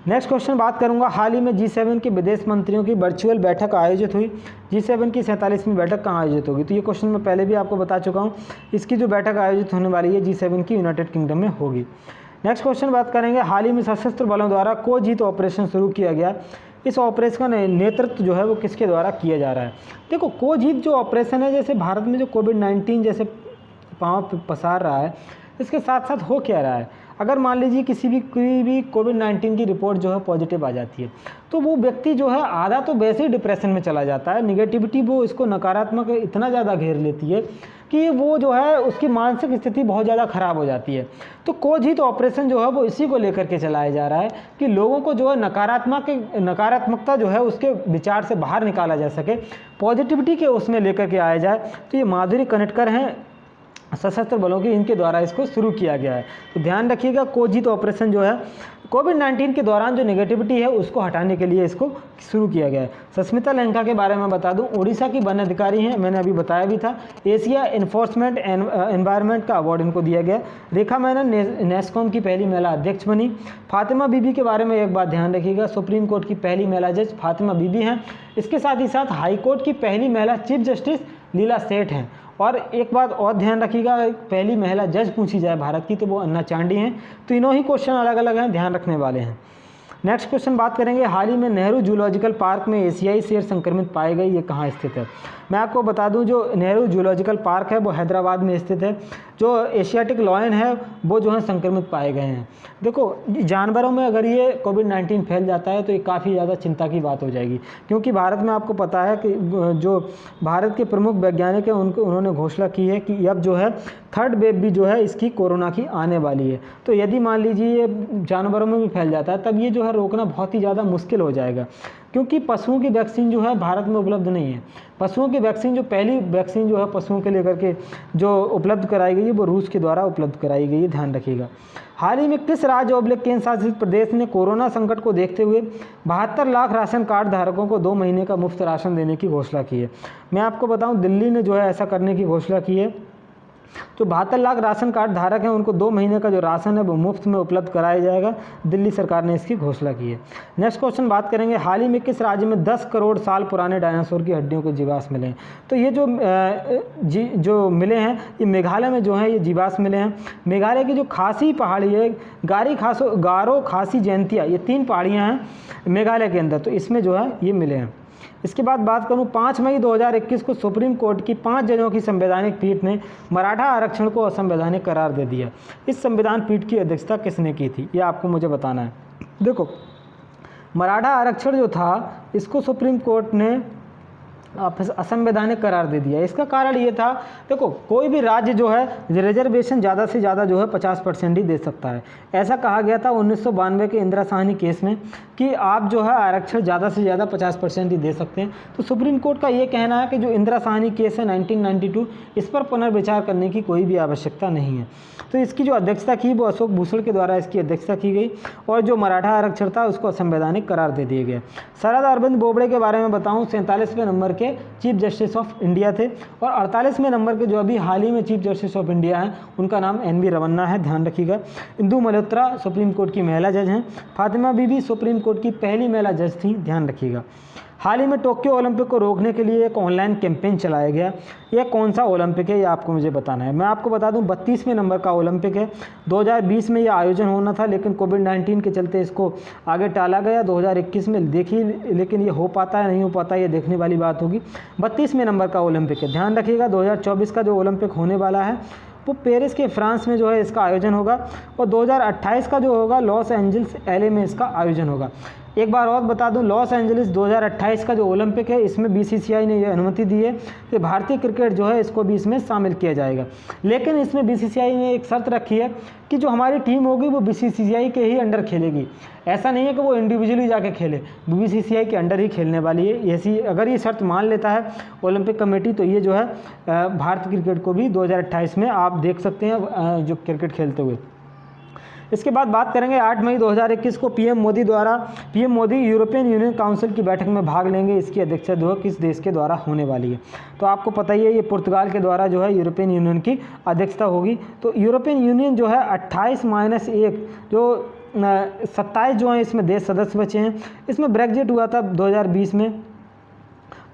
नेक्स्ट क्वेश्चन बात करूंगा, हाल ही में G7 के विदेश मंत्रियों की वर्चुअल बैठक आयोजित हुई। G7 की 47वीं बैठक कहाँ आयोजित होगी? तो ये क्वेश्चन मैं पहले भी आपको बता चुका हूँ। इसकी जो बैठक आयोजित होने वाली है G7 की यूनाइटेड किंगडम में होगी। नेक्स्ट क्वेश्चन बात करेंगे, हाल ही में सशस्त्र बलों द्वारा कोजीत ऑपरेशन शुरू किया गया, इस ऑपरेशन का नेतृत्व जो है वो किसके द्वारा किया जा रहा है? देखो, कोजीत जो ऑपरेशन है, जैसे भारत में जो कोविड-19 जैसे पाँव पसार रहा है, इसके साथ साथ हो क्या रहा है, अगर मान लीजिए कोई भी कोविड-19 की रिपोर्ट जो है पॉजिटिव आ जाती है, तो वो व्यक्ति जो है आधा तो वैसे ही डिप्रेशन में चला जाता है। निगेटिविटी वो इसको नकारात्मक इतना ज़्यादा घेर लेती है कि वो जो है उसकी मानसिक स्थिति बहुत ज़्यादा ख़राब हो जाती है। तो कोजीत ऑपरेशन जो है वो इसी को लेकर के चलाया जा रहा है कि लोगों को जो है नकारात्मकता जो है उसके विचार से बाहर निकाला जा सके, पॉजिटिविटी के उसमें लेकर के आया जाए। तो ये माधुरी कनिटकर हैं सशस्त्र बलों की, इनके द्वारा इसको शुरू किया गया है। तो ध्यान रखिएगा, कोजीत ऑपरेशन जो है कोविड-19 के दौरान जो नेगेटिविटी है उसको हटाने के लिए इसको शुरू किया गया है। सस्मिता लंका के बारे में बता दूं, उड़ीसा की वन अधिकारी हैं, मैंने अभी बताया भी था। एशिया इन्फोर्समेंट एनवायरनमेंट का अवार्ड इनको दिया गया। रेखा मेनन नेस्कॉम की पहली महिला अध्यक्ष बनी। फातिमा बीबी के बारे में एक बात ध्यान रखिएगा, सुप्रीम कोर्ट की पहली महिला जज फातिमा बीबी हैं। इसके साथ ही साथ हाई कोर्ट की पहली महिला चीफ जस्टिस लीला सेठ हैं। और एक बात और ध्यान रखिएगा, पहली महिला जज पूछी जाए भारत की तो वो अन्ना चांडी हैं। तो इन्हों ही क्वेश्चन अलग अलग हैं, ध्यान रखने वाले हैं। नेक्स्ट क्वेश्चन बात करेंगे, हाल ही में नेहरू जूलॉजिकल पार्क में एशियाई शेर संक्रमित पाए गए, ये कहाँ स्थित है? मैं आपको बता दूं, जो नेहरू जूलॉजिकल पार्क है वो हैदराबाद में स्थित है। जो एशियाटिक लॉयन है वो जो है संक्रमित पाए गए हैं। देखो, जानवरों में अगर ये कोविड-19 फैल जाता है तो ये काफ़ी ज़्यादा चिंता की बात हो जाएगी, क्योंकि भारत में आपको पता है कि जो भारत के प्रमुख वैज्ञानिक हैं उन्होंने घोषणा की है कि अब जो है थर्ड वेव भी जो है इसकी कोरोना की आने वाली है। तो यदि मान लीजिए ये जानवरों में भी फैल जाता है, तब ये जो है रोकना बहुत ही ज़्यादा मुश्किल हो जाएगा, क्योंकि पशुओं की वैक्सीन जो है भारत में उपलब्ध नहीं है। पशुओं की वैक्सीन, जो पहली वैक्सीन जो है पशुओं के लेकर के जो उपलब्ध कराई गई है वो रूस के द्वारा उपलब्ध कराई गई है, ध्यान रखिएगा। हाल ही में किस राज्य और केंद्र शासित प्रदेश ने कोरोना संकट को देखते हुए 72 लाख राशन कार्ड धारकों को 2 महीने का मुफ्त राशन देने की घोषणा की है? मैं आपको बताऊं, दिल्ली ने जो है ऐसा करने की घोषणा की है। तो 72 लाख राशन कार्ड धारक हैं, उनको 2 महीने का जो राशन है वो मुफ्त में उपलब्ध कराया जाएगा। दिल्ली सरकार ने इसकी घोषणा की है। नेक्स्ट क्वेश्चन बात करेंगे, हाल ही में किस राज्य में 10 करोड़ साल पुराने डायनासोर की हड्डियों के जीवाश्म मिले हैं? तो ये जो मिले हैं ये मेघालय में जो है ये जीवाश्म मिले हैं। मेघालय की जो खासी पहाड़ी है, गारो खासी जयंतिया, ये 3 पहाड़ियाँ हैं मेघालय के अंदर, तो इसमें जो है ये मिले हैं। इसके बाद बात करूं, 5 मई 2021 को सुप्रीम कोर्ट की 5 जजों की संवैधानिक पीठ ने मराठा आरक्षण को असंवैधानिक करार दे दिया। इस संविधान पीठ की अध्यक्षता किसने की थी, ये आपको मुझे बताना है। देखो, मराठा आरक्षण जो था इसको सुप्रीम कोर्ट ने असंवैधानिक करार दे दिया। इसका कारण ये था, देखो, कोई भी राज्य जो है रिजर्वेशन ज़्यादा से ज़्यादा जो है 50% ही दे सकता है। ऐसा कहा गया था 1992 के इंदिरा साहनी केस में कि आप जो है आरक्षण ज़्यादा से ज़्यादा 50% ही दे सकते हैं। तो सुप्रीम कोर्ट का ये कहना है कि जो इंदिरा साहनी केस है 1992, इस पर पुनर्विचार करने की कोई भी आवश्यकता नहीं है। तो इसकी जो अध्यक्षता की वो अशोक भूषण के द्वारा इसकी अध्यक्षता की गई और जो मराठा आरक्षण था उसको असंवैधानिक करार दे दिया गया। शरद अरविंद बोबड़े के बारे में बताऊं, 47वें नंबर के चीफ जस्टिस ऑफ इंडिया थे और 48वें नंबर के जो अभी हाल ही में चीफ जस्टिस ऑफ इंडिया हैं उनका नाम NV रमन्ना है, ध्यान रखिएगा। इंदु मल्होत्रा सुप्रीम कोर्ट की महिला जज हैं। फातिमा बीबी सुप्रीम कोर्ट की पहली महिला जज थी, ध्यान रखिएगा। हाल ही में टोक्यो ओलंपिक को रोकने के लिए एक ऑनलाइन कैंपेन चलाया गया। यह कौन सा ओलंपिक है ये आपको मुझे बताना है। मैं आपको बता दूं 32वें नंबर का ओलंपिक है। 2020 में यह आयोजन होना था लेकिन कोविड-19 के चलते इसको आगे टाला गया। 2021 में देखिए, लेकिन ये हो पाता है नहीं हो पाता ये देखने वाली बात होगी। 32वें नंबर का ओलंपिक है, ध्यान रखिएगा। 2024 का जो ओलंपिक होने वाला है वो पेरिस के फ्रांस में जो है इसका आयोजन होगा और 2028 का जो होगा लॉस एंजल्स LA में इसका आयोजन होगा। एक बार और बता दूं, लॉस एंजलिस 2028 का जो ओलंपिक है इसमें BCCI ने यह अनुमति दी है कि भारतीय क्रिकेट जो है इसको भी इसमें शामिल किया जाएगा। लेकिन इसमें BCCI ने एक शर्त रखी है कि जो हमारी टीम होगी वो BCCI के ही अंडर खेलेगी। ऐसा नहीं है कि वो इंडिविजुअली जाके खेले, BCCI के अंडर ही खेलने वाली है। ऐसी अगर ये शर्त मान लेता है ओलंपिक कमेटी तो ये जो है भारतीय क्रिकेट को भी 2028 में आप देख सकते हैं जो क्रिकेट खेलते हुए। इसके बाद बात करेंगे 8 मई 2021 को PM Modi European union council की बैठक में भाग लेंगे। इसकी अध्यक्षता जो है किस देश के द्वारा होने वाली है तो आपको पता ही है ये पुर्तगाल के द्वारा जो है यूरोपियन यूनियन की अध्यक्षता होगी। तो यूरोपियन यूनियन जो है 28-1 जो 27 जो हैं इसमें देश सदस्य बचे हैं। इसमें ब्रेग्जिट हुआ था 2020 में,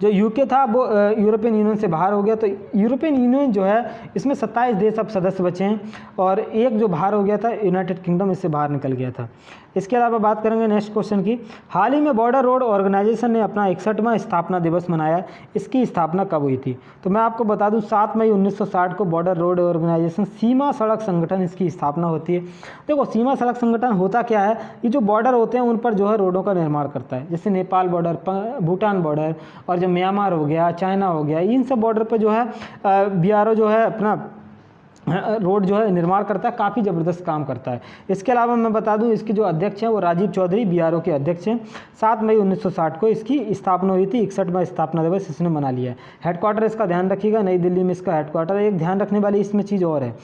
जो यूके था वो यूरोपियन यूनियन से बाहर हो गया। तो यूरोपियन यूनियन जो है इसमें 27 देश अब सदस्य बचे हैं और एक जो बाहर हो गया था यूनाइटेड किंगडम, इससे बाहर निकल गया था। इसके अलावा बात करेंगे नेक्स्ट क्वेश्चन की। हाल ही में बॉर्डर रोड ऑर्गेनाइजेशन ने अपना 61वां स्थापना दिवस मनाया। इसकी स्थापना कब हुई थी तो मैं आपको बता दूं 7 मई 1960 को बॉर्डर रोड ऑर्गेनाइजेशन सीमा सड़क संगठन इसकी स्थापना होती है। देखो सीमा सड़क संगठन होता क्या है, ये जो बॉर्डर होते हैं उन पर जो है रोडों का निर्माण करता है। जैसे नेपाल बॉर्डर, भूटान बॉर्डर और जो म्यांमार हो गया, चाइना हो गया, इन सब बॉर्डर पर जो है BRO जो है अपना रोड जो है निर्माण करता है, काफ़ी ज़बरदस्त काम करता है। इसके अलावा मैं बता दूं इसके जो अध्यक्ष हैं वो राजीव चौधरी BRO के अध्यक्ष हैं। 7 मई 1960 को इसकी स्थापना हुई थी। 61वां स्थापना दिवस इसने मना लिया है। हेडक्वार्टर इसका ध्यान रखिएगा, नई दिल्ली में इसका हेडक्वार्टर। एक ध्यान रखने वाली इसमें चीज़ और है,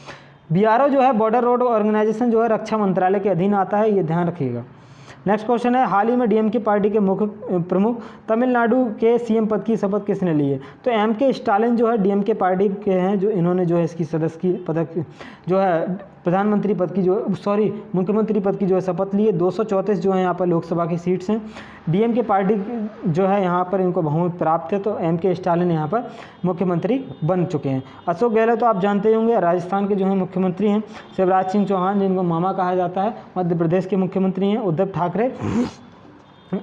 BRO जो है बॉर्डर रोड ऑर्गेनाइजेशन जो है रक्षा मंत्रालय के अधीन आता है, ये ध्यान रखिएगा। नेक्स्ट क्वेश्चन है, हाल ही में DMK पार्टी के मुख्य प्रमुख तमिलनाडु के CM पद की शपथ किसने ली है तो MK स्टालिन जो है DMK पार्टी के हैं, जो इन्होंने जो है इसकी सदस्य की पदक जो है प्रधानमंत्री पद की मुख्यमंत्री पद की जो है शपथ ली है। 234 जो है यहाँ पर लोकसभा की सीट्स हैं। DMK पार्टी जो है यहाँ पर इनको बहुमत प्राप्त है तो MK स्टालिन यहाँ पर मुख्यमंत्री बन चुके हैं। अशोक गहलोत तो आप जानते होंगे राजस्थान के जो है मुख्यमंत्री हैं। शिवराज सिंह चौहान जिनको मामा कहा जाता है मध्य प्रदेश के मुख्यमंत्री हैं। उद्धव ठाकरे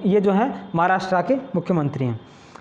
ये जो है महाराष्ट्र के मुख्यमंत्री हैं।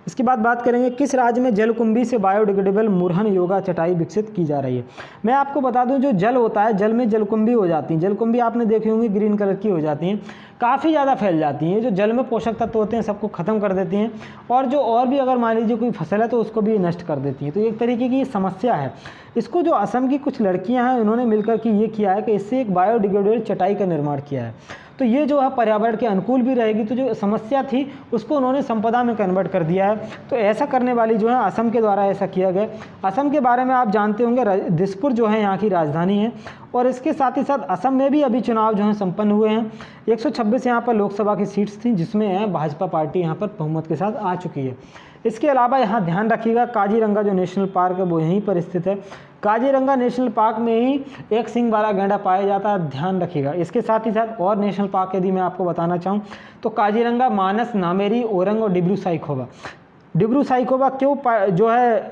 इसके बाद बात करेंगे किस राज्य में जलकुंभी से बायोडिग्रेडेबल मुरहन योगा चटाई विकसित की जा रही है। मैं आपको बता दूं जो जल होता है, जल में जलकुंभी हो जाती हैं। जलकुंभी आपने देखी होंगी ग्रीन कलर की हो जाती हैं, काफ़ी ज़्यादा फैल जाती हैं। जो जल में पोषक तत्व होते हैं सबको ख़त्म कर देती हैं और जो और भी अगर मान लीजिए कोई फसल है तो उसको भी नष्ट कर देती हैं। तो एक तरीके की समस्या है। इसको जो असम की कुछ लड़कियां हैं उन्होंने मिलकर के ये किया है कि इससे एक बायोडिग्रेडेबल चटाई का निर्माण किया है। तो ये जो है पर्यावरण के अनुकूल भी रहेगी। तो जो समस्या थी उसको उन्होंने संपदा में कन्वर्ट कर दिया है। तो ऐसा करने वाली जो है असम के द्वारा ऐसा किया गया। असम के बारे में आप जानते होंगे दिसपुर जो है यहाँ की राजधानी है और इसके साथ ही साथ असम में भी अभी चुनाव जो है संपन्न हुए हैं। 126 यहाँ पर लोकसभा की सीट्स थी जिसमें भाजपा पार्टी यहाँ पर बहुमत के साथ आ चुकी है। इसके अलावा यहाँ ध्यान रखिएगा काजीरंगा जो नेशनल पार्क है वो यहीं पर स्थित है। काजीरंगा नेशनल पार्क में ही एक सींग वाला गैंडा पाया जाता है, ध्यान रखिएगा। इसके साथ ही साथ और नेशनल पार्क यदि मैं आपको बताना चाहूँ तो काजीरंगा, मानस, नामेरी, ओरंग और डिब्रू साइखोवा। डिब्रू साइखोवा क्यों जो है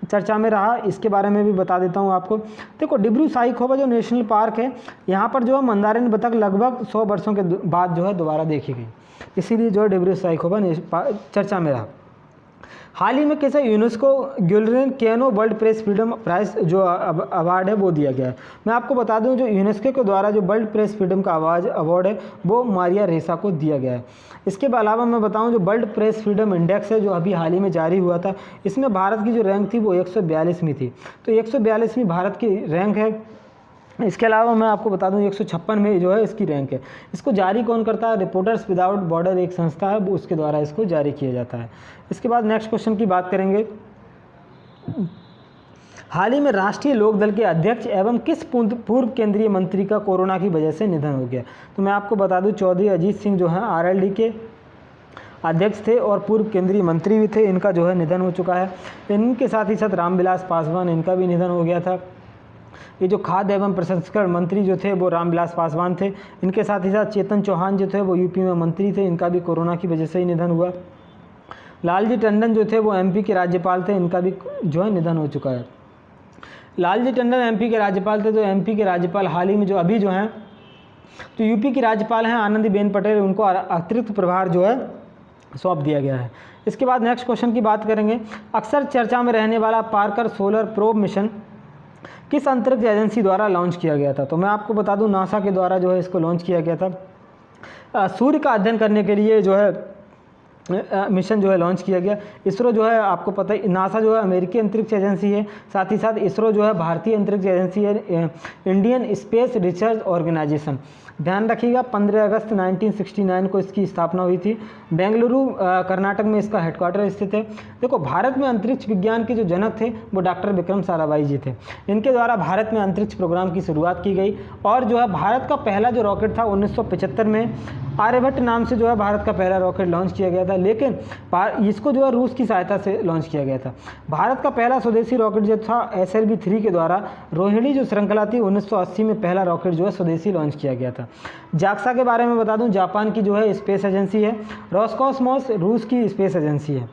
चर्चा में रहा इसके बारे में भी बता देता हूँ आपको। देखो डिब्रू साइखोवा जो नेशनल पार्क है यहाँ पर जो है मंदारिन बतख लगभग 100 वर्षों के बाद जो है दोबारा देखी गई, इसीलिए जो है डिब्रू साइखोवा चर्चा में रहा। हाल ही में कैसे यूनेस्को गिल्डरेन केनो वर्ल्ड प्रेस फ्रीडम प्राइज जो अवार्ड है वो दिया गया है। मैं आपको बता दूं जो यूनेस्को के द्वारा जो वर्ल्ड प्रेस फ्रीडम का अवार्ड है वो मारिया रेसा को दिया गया है। इसके अलावा मैं बताऊं जो वर्ल्ड प्रेस फ्रीडम इंडेक्स है जो अभी हाल ही में जारी हुआ था, इसमें भारत की जो रैंक थी वो 142वीं थी। तो 142वीं भारत की रैंक है। इसके अलावा मैं आपको बता दूं 156 में जो है इसकी रैंक है। इसको जारी कौन करता है? रिपोर्टर्स विदाउट बॉर्डर एक संस्था है, वो उसके द्वारा इसको जारी किया जाता है। इसके बाद नेक्स्ट क्वेश्चन की बात करेंगे। हाल ही में राष्ट्रीय लोकदल के अध्यक्ष एवं किस पूर्व केंद्रीय मंत्री का कोरोना की वजह से निधन हो गया? तो मैं आपको बता दूं चौधरी अजीत सिंह जो है आरएलडी के अध्यक्ष थे और पूर्व केंद्रीय मंत्री भी थे, इनका जो है निधन हो चुका है। इनके साथ ही साथ रामविलास पासवान, इनका भी निधन हो गया था। ये जो खाद्य एवं प्रसंस्करण मंत्री जो थे वो रामविलास पासवान थे। इनके साथ ही साथ चेतन चौहान जो थे वो यूपी में मंत्री थे, इनका भी कोरोना की वजह से ही निधन हुआ। लालजी टंडन जो थे वो एमपी के राज्यपाल थे, इनका भी जो है निधन हो चुका है। लालजी टंडन एमपी के राज्यपाल थे, तो एमपी के राज्यपाल हाल ही में जो अभी जो हैं तो यूपी की राज्यपाल हैं आनंदीबेन पटेल, उनको अतिरिक्त प्रभार जो है सौंप दिया गया है। इसके बाद नेक्स्ट क्वेश्चन की बात करेंगे। अक्सर चर्चा में रहने वाला पार्कर सोलर प्रोब मिशन किस अंतरिक्ष एजेंसी द्वारा लॉन्च किया गया था? तो मैं आपको बता दूं नासा के द्वारा जो है इसको लॉन्च किया गया था। सूर्य का अध्ययन करने के लिए जो है मिशन जो है लॉन्च किया गया। इसरो जो है आपको पता है, नासा जो है अमेरिकी अंतरिक्ष एजेंसी है, साथ ही साथ इसरो जो है भारतीय अंतरिक्ष एजेंसी है, इंडियन स्पेस रिसर्च ऑर्गेनाइजेशन। ध्यान रखिएगा 15 अगस्त 1969 को इसकी स्थापना हुई थी। बेंगलुरु कर्नाटक में इसका हेडक्वार्टर स्थित है। देखो भारत में अंतरिक्ष विज्ञान के जो जनक थे वो डॉक्टर विक्रम साराभाई जी थे। इनके द्वारा भारत में अंतरिक्ष प्रोग्राम की शुरुआत की गई और जो है भारत का पहला जो रॉकेट था 1975 में आर्यभट्ट नाम से जो है भारत का पहला रॉकेट लॉन्च किया गया था, लेकिन इसको जो है रूस की सहायता से लॉन्च किया गया था। भारत का पहला स्वदेशी रॉकेट जो था SLV-3 के द्वारा रोहिणी जो श्रृंखला थी 1980 में पहला रॉकेट जो है स्वदेशी लॉन्च किया गया था। जाक्सा के बारे में बता दूं जापान की जो है स्पेस एजेंसी है। रोस्कॉसमॉस रूस की स्पेस एजेंसी है।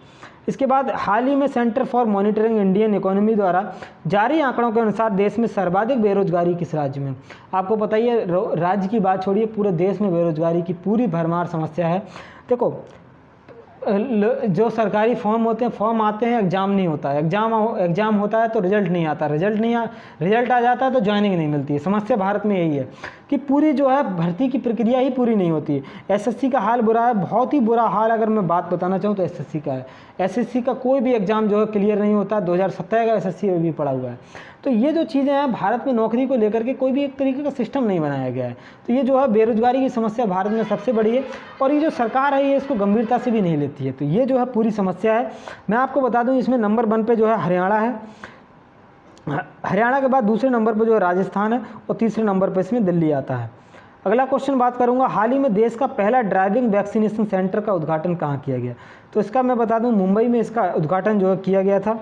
इसके बाद हाल ही में centre for monitoring Indian economy द्वारा जारी आंकड़ों के अनुसार देश में सर्वाधिक बेरोजगारी किस राज्य में? आपको पता ही है, राज्य की बात छोड़िए, पूरे देश में बेरोजगारी की पूरी भरमार समस्या है। देखो जो सरकारी फॉर्म होते हैं, फॉर्म आते हैं, एग्ज़ाम नहीं होता है, एग्ज़ाम होता है तो रिजल्ट नहीं आता, रिजल्ट आ जाता है तो ज्वाइनिंग नहीं मिलती है। समस्या भारत में यही है कि पूरी जो है भर्ती की प्रक्रिया ही पूरी नहीं होती है। एसएससी का हाल बुरा है, बहुत ही बुरा हाल अगर मैं बात बताना चाहूँ तो एसएससी का है। एसएससी का कोई भी एग्ज़ाम जो है क्लियर नहीं होता, 2017 का एसएससी भी पड़ा हुआ है। तो ये जो चीज़ें हैं भारत में नौकरी को लेकर के कोई भी एक तरीके का सिस्टम नहीं बनाया गया है। तो ये जो है बेरोजगारी की समस्या भारत में सबसे बड़ी है और ये जो सरकार है ये इसको गंभीरता से भी नहीं लेती है। तो ये जो है पूरी समस्या है। मैं आपको बता दूं इसमें नंबर 1 पे जो है हरियाणा है, हरियाणा के बाद दूसरे नंबर पर जो है राजस्थान है और तीसरे नंबर पर इसमें दिल्ली आता है। अगला क्वेश्चन बात करूंगा, हाल ही में देश का पहला ड्राइविंग वैक्सीनेशन सेंटर का उद्घाटन कहाँ किया गया? तो इसका मैं बता दूं मुंबई में इसका उद्घाटन जो है किया गया था।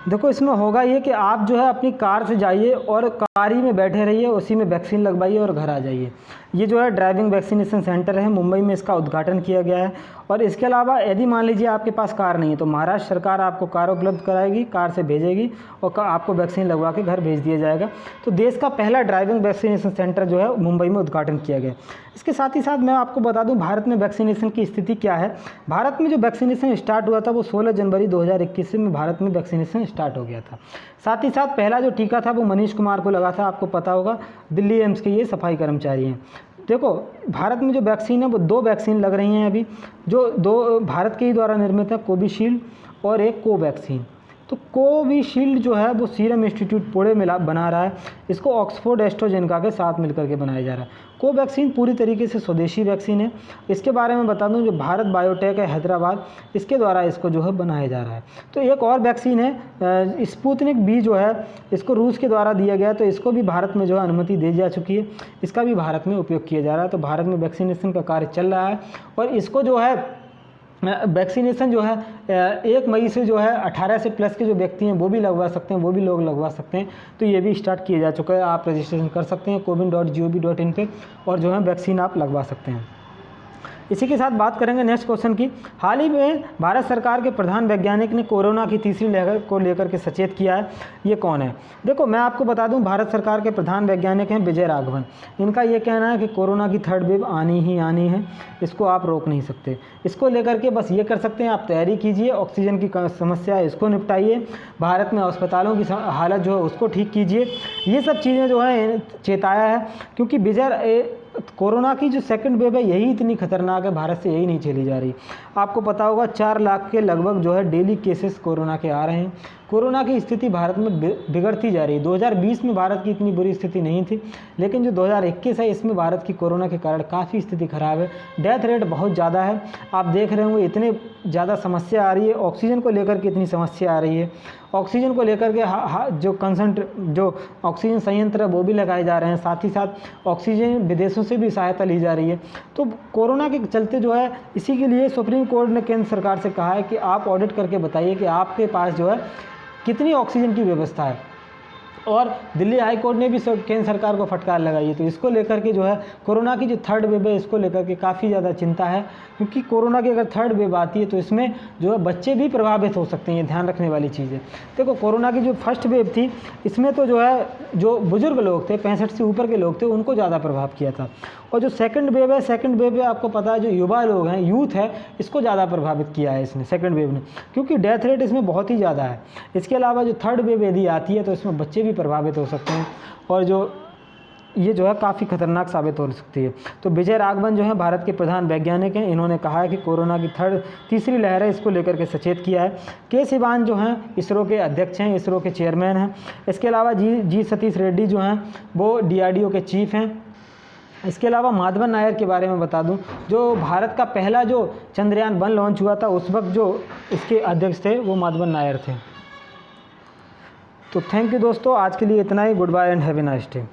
देखो इसमें होगा ये कि आप जो है अपनी कार से जाइए और कार ही में बैठे रहिए, उसी में वैक्सीन लगवाइए और घर आ जाइए। ये जो है ड्राइविंग वैक्सीनेशन सेंटर है, मुंबई में इसका उद्घाटन किया गया है। और इसके अलावा यदि मान लीजिए आपके पास कार नहीं है तो महाराष्ट्र सरकार आपको कार उपलब्ध कराएगी, कार से भेजेगी और आपको वैक्सीन लगवा के घर भेज दिया जाएगा। तो देश का पहला ड्राइविंग वैक्सीनेशन सेंटर जो है मुंबई में उद्घाटन किया गया। इसके साथ ही साथ मैं आपको बता दूं भारत में वैक्सीनेशन की स्थिति क्या है। भारत में जो वैक्सीनेशन स्टार्ट हुआ था वो 16 जनवरी 2021 में भारत में वैक्सीनेशन स्टार्ट हो गया था। साथ ही साथ पहला जो टीका था वो मनीष कुमार को लगा था, आपको पता होगा, दिल्ली एम्स के ये सफाई कर्मचारी हैं। देखो भारत में जो वैक्सीन है वो 2 वैक्सीन लग रही हैं अभी, जो 2 भारत के ही द्वारा निर्मित है, कोविशील्ड और एक कोवैक्सीन। तो कोविशील्ड जो है वो सीरम इंस्टीट्यूट पुणे में बना रहा है, इसको ऑक्सफोर्ड एस्ट्राजेनेका के साथ मिलकर के बनाया जा रहा है। कोवैक्सीन पूरी तरीके से स्वदेशी वैक्सीन है। इसके बारे में बता दूं जो भारत बायोटेक है हैदराबाद, इसके द्वारा इसको जो है बनाया जा रहा है। तो एक और वैक्सीन है स्पुतनिक V जो है, इसको रूस के द्वारा दिया गया, तो इसको भी भारत में जो है अनुमति दी जा चुकी है, इसका भी भारत में उपयोग किया जा रहा है। तो भारत में वैक्सीनेशन का कार्य चल रहा है और इसको जो है वैक्सीनेशन जो है 1 मई से जो है 18 से प्लस के जो व्यक्ति हैं वो भी लगवा सकते हैं, वो भी लोग लगवा सकते हैं। तो ये भी स्टार्ट किया जा चुका है, आप रजिस्ट्रेशन कर सकते हैं coWIN.gov.in पे और जो है वैक्सीन आप लगवा सकते हैं। इसी के साथ बात करेंगे नेक्स्ट क्वेश्चन की। हाल ही में भारत सरकार के प्रधान वैज्ञानिक ने कोरोना की तीसरी लहर को लेकर के सचेत किया है, ये कौन है? देखो मैं आपको बता दूं भारत सरकार के प्रधान वैज्ञानिक हैं विजय राघवन। इनका ये कहना है कि कोरोना की 3rd वेव आनी ही आनी है, इसको आप रोक नहीं सकते। इसको लेकर के बस ये कर सकते हैं, आप तैयारी कीजिए, ऑक्सीजन की समस्या है इसको निपटाइए, भारत में अस्पतालों की हालत जो है उसको ठीक कीजिए। ये सब चीज़ें जो है चेताया है, क्योंकि विजय कोरोना की जो 2nd वेव है यही इतनी खतरनाक है, भारत से यही नहीं चली जा रही। आपको पता होगा 4 लाख के लगभग जो है डेली केसेस कोरोना के आ रहे हैं। कोरोना की स्थिति भारत में बिगड़ती जा रही है। 2020 में भारत की इतनी बुरी स्थिति नहीं थी, लेकिन जो 2021 है इसमें भारत की कोरोना के कारण काफ़ी स्थिति ख़राब है। डेथ रेट बहुत ज़्यादा है, आप देख रहे होंगे इतने ज़्यादा समस्या आ रही है। ऑक्सीजन को लेकर के इतनी समस्या आ रही है, ऑक्सीजन को लेकर के जो ऑक्सीजन संयंत्र है वो भी लगाए जा रहे हैं, साथ ही साथ ऑक्सीजन विदेशों से भी सहायता ली जा रही है। तो कोरोना के चलते जो है, इसी के लिए सुप्रीम कोर्ट ने केंद्र सरकार से कहा है कि आप ऑडिट करके बताइए कि आपके पास जो है कितनी ऑक्सीजन की व्यवस्था है। और दिल्ली हाई कोर्ट ने भी केंद्र सरकार को फटकार लगाई है। तो इसको लेकर के जो है कोरोना की जो थर्ड वेव है इसको लेकर के काफ़ी ज़्यादा चिंता है, क्योंकि कोरोना की अगर थर्ड वेव आती है तो इसमें जो है बच्चे भी प्रभावित हो सकते हैं। ये ध्यान रखने वाली चीज़ है। देखो, कोरोना की जो फर्स्ट वेव थी इसमें तो जो है जो बुजुर्ग लोग थे, 65 से ऊपर के लोग थे, उनको ज़्यादा प्रभाव किया था। और जो सेकंड वेव है, सेकंड वेव में आपको पता है जो युवा लोग हैं, यूथ है, इसको ज़्यादा प्रभावित किया है इसने, सेकंड वेव ने, क्योंकि डेथ रेट इसमें बहुत ही ज़्यादा है। इसके अलावा जो थर्ड वेव यदि आती है तो इसमें बच्चे भी प्रभावित हो सकते हैं, और ये जो है काफ़ी खतरनाक साबित हो सकती है। तो विजय राघवन जो है भारत के प्रधान वैज्ञानिक हैं, इन्होंने कहा है कि कोरोना की तीसरी लहर है, इसको लेकर के सचेत किया है। के सिवान जो हैं इसरो के अध्यक्ष हैं, इसरो के चेयरमैन हैं। इसके अलावा जी सतीश रेड्डी जो हैं वो DRDO के चीफ हैं। इसके अलावा माधवन नायर के बारे में बता दूं, जो भारत का पहला जो चंद्रयान 1 लॉन्च हुआ था उस वक्त जो इसके अध्यक्ष थे वो माधवन नायर थे। तो थैंक यू दोस्तों, आज के लिए इतना ही। Goodbye and have a nice day.